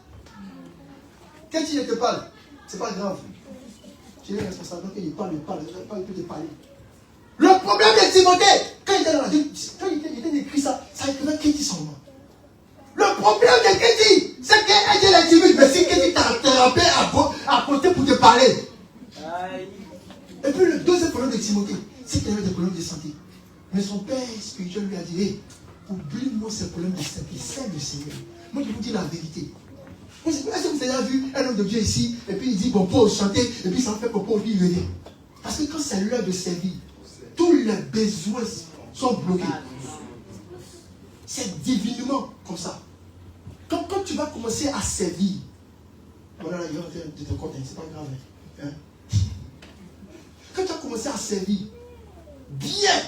Quand il te parle, c'est pas grave. Tu es responsable, il parle, il peut te parler. Le problème de Timothée, quand il était dans la vie, quand il était écrit ça, ça écrivait Kéti son nom. Le problème de Kéti, c'est qu'elle était timide, mais si Kéti t'a attrapé à côté pour te parler. Et puis le deuxième problème de Timothée, c'est qu'il avait des problèmes de santé. Mais son père spirituel lui a dit, hey, oublie-moi ces problèmes de santé, c'est le Seigneur. Moi je vous dis la vérité. Est-ce que vous avez vu un homme de Dieu ici, et puis il dit, bon, pour chanter, et puis ça en fait pour lui venir. Parce que quand c'est l'heure de servir, tous les besoins sont bloqués. C'est divinement comme ça. Quand tu vas commencer à servir, voilà, il y a de te compter, c'est pas grave. Hein? Quand tu vas commencer à servir bien,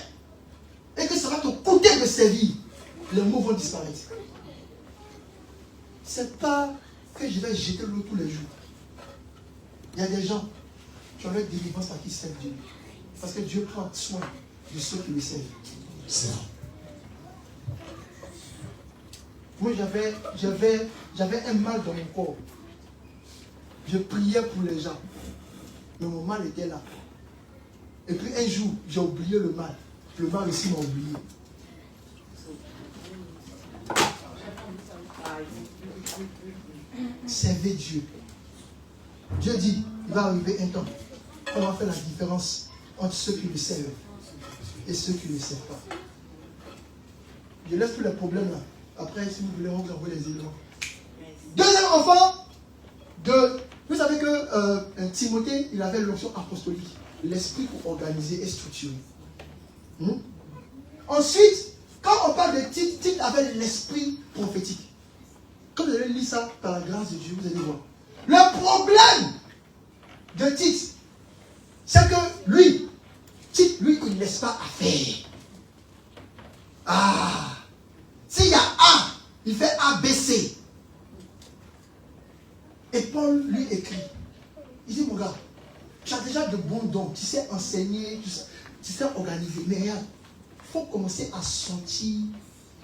et que ça va te coûter de servir, les mots vont disparaître. C'est pas que je vais jeter l'eau tous les jours. Il y a des gens qui ont leur délivrance par qui servent Dieu. Parce que Dieu prend soin de ceux qui le servent. C'est vrai. Moi, j'avais un mal dans mon corps. Je priais pour les gens. Mais mon mal était là. Et puis un jour, j'ai oublié le mal. Le mal aussi m'a oublié. Servez Dieu. Dieu dit, il va arriver un temps. On va faire la différence entre ceux qui le servent et ceux qui ne le servent pas. Je laisse tous les problèmes là. Après, si vous voulez, on vous envoie les éléments. Deuxième enfant, vous savez que Timothée, il avait l'onction apostolique, l'esprit pour organiser et structurer. Ensuite, quand on parle de Tite, Tite avait l'esprit prophétique. Quand vous allez lire ça par la grâce de Dieu, vous allez voir. Le problème de Tite, c'est que lui, Tite, lui, il ne laisse pas à faire. Ah! S'il y a A, il fait ABC. Et Paul lui écrit. Il dit, mon gars, tu as déjà de bons dons, tu sais enseigner, tu sais organiser. Mais regarde, il faut commencer à sentir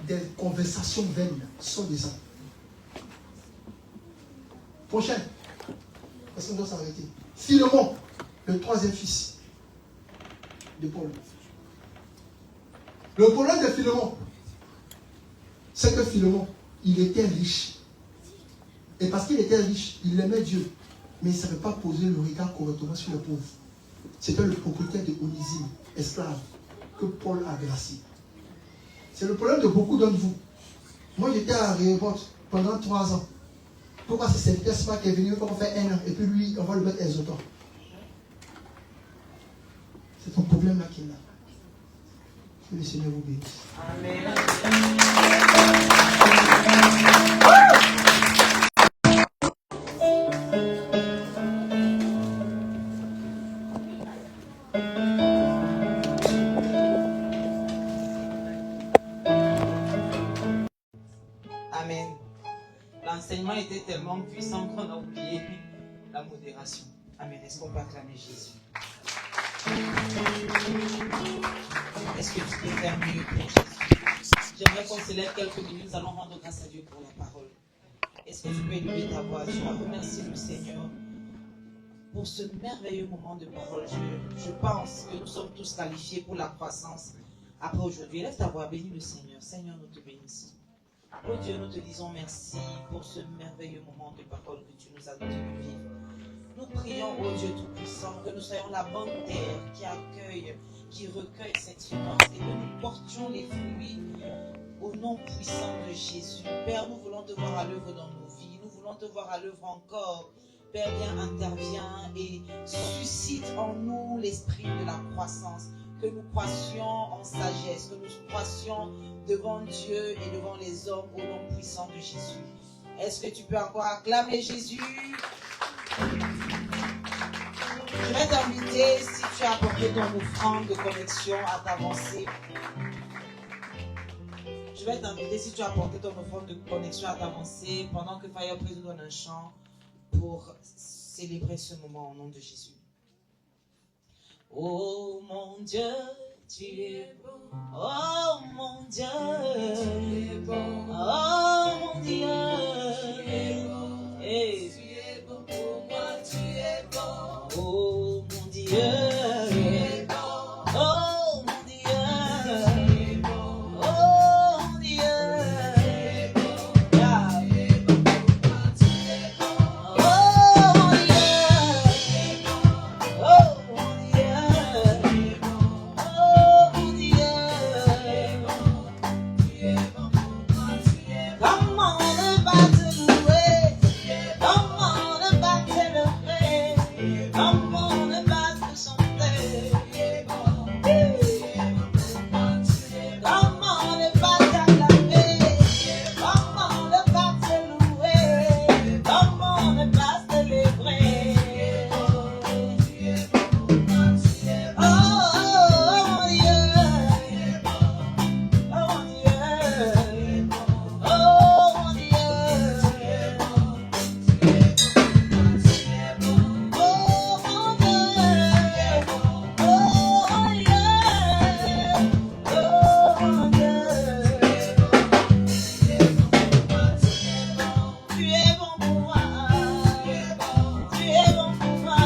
des conversations vaines. Sors de ça. Prochaine. Parce qu'on doit s'arrêter. Philémon, le 3e fils de Paul. Le problème de Philémon, c'est que Philémon, il était riche. Et parce qu'il était riche, il aimait Dieu. Mais il ne savait pas poser le regard correctement sur le pauvre. C'était le propriétaire de Onésime, esclave, que Paul a gracié. C'est le problème de beaucoup d'entre vous. Moi, j'étais à Rehoboth pendant 3 ans. Pourquoi ce serviteur c'est pas qui est venu pour faire 1 an et puis lui, on va le mettre exotant. C'est ton problème là qui est là. Que le Seigneur vous bénisse. Amen. tellement puissant qu'on a oublié la modération. Amen. Est-ce qu'on peut acclamer Jésus? Est-ce que tu peux faire mieux pour Jésus? J'aimerais qu'on se lève quelques minutes. Nous allons rendre grâce à Dieu pour la parole. Est-ce que tu peux élever ta voix? Tu vas remercier le Seigneur pour ce merveilleux moment de parole. Je pense que nous sommes tous qualifiés pour la croissance. Après aujourd'hui, lève ta voix, bénis le Seigneur. Seigneur, nous te bénissons. Oh Dieu, nous te disons merci pour ce merveilleux moment de parole que tu nous as donné de vivre. Nous prions, oh Dieu Tout-Puissant, que nous soyons la bonne terre qui accueille, qui recueille cette semence et que nous portions les fruits au nom puissant de Jésus. Père, nous voulons te voir à l'œuvre dans nos vies. Nous voulons te voir à l'œuvre encore. Père, viens, interviens et suscite en nous l'esprit de la croissance. Que nous croissions en sagesse, que nous croissions devant Dieu et devant les hommes au nom puissant de Jésus. Est-ce que tu peux encore acclamer Jésus? Je vais t'inviter, si tu as apporté ton offrande de connexion, à t'avancer. Je vais t'inviter, si tu as apporté ton offrande de connexion, à t'avancer pendant que Fire Praise nous donne un chant pour célébrer ce moment au nom de Jésus. Oh mon Dieu, tu es bon. Oh mon Dieu, tu es bon. Oh mon Dieu, tu es bon. Hey. Tu es bon pour moi, tu es bon. Oh mon Dieu, tu es bon. Oh mon Dieu, tu es bon. Oh mon Dieu, tu es bon. Yeah. Tu es bon pour moi, tu es bon. Oh mon Dieu, tu es bon. Oh mon Dieu. Come on, about to louer. Come on, about to louer. Come on, about to chanter. Come on, about to acclamer. Come on, about to louer. Come on, about to célébrer. Oh, Dieu. Oh, Dieu. Oh, tu es bon pour moi. Tu es bon pour moi. Tu es bon pour moi.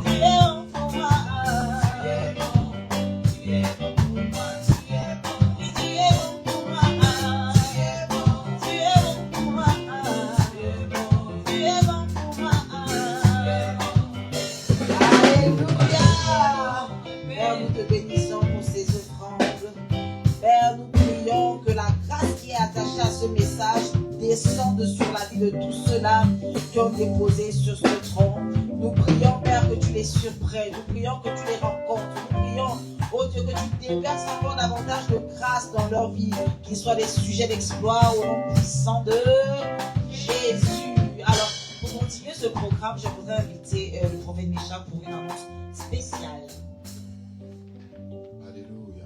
Tu es bon pour moi. Oui, tu es bon pour moi. Tu es bon pour moi. Tu es bon pour moi. Alléluia. Père, nous te bénissons pour ces offrandes. Père, nous prions que la grâce qui est attachée à ce message descende sur la vie de tous ceux-là qui ont déposé sur ce tronc. Nous prions, Père, que tu les surprennes. Nous prions que tu les rencontres. Nous prions, oh Dieu, que tu déverses encore davantage de grâce dans leur vie, qu'ils soient des sujets d'exploit au nom puissant de Jésus. Alors, pour continuer ce programme, je voudrais inviter le prophète Micha pour une annonce spéciale. Alléluia.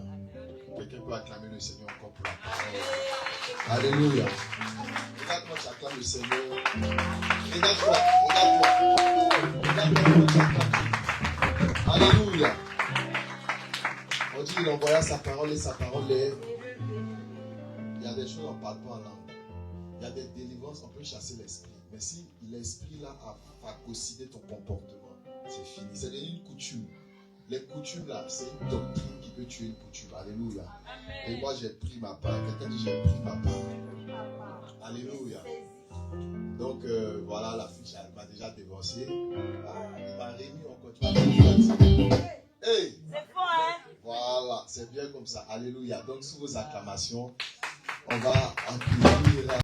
Quelqu'un peut acclamer le Seigneur encore pour la parole. Alléluia. Regarde-moi, tu acclames le Seigneur. Regarde-toi, regarde-toi. Regarde-toi, tu acclames. Alléluia. On dit qu'il envoya sa parole et sa parole est. Il y a des choses, on ne parle pas en langue. Il y a des délivrances, on peut chasser l'esprit. Mais si l'esprit là a phagocyté ton comportement, c'est fini. C'est devenu une coutume. Les coutumes là, c'est une doctrine qui peut tuer une coutume. Alléluia. Et moi j'ai pris ma part. Quelqu'un dit j'ai pris ma part. Alléluia. Donc voilà, la fiche elle m'a déjà dévancé. Il m'a remis encore. Tu vas hey! C'est fort, hein? Voilà, c'est bien comme ça. Alléluia. Donc sous vos acclamations, on va accueillir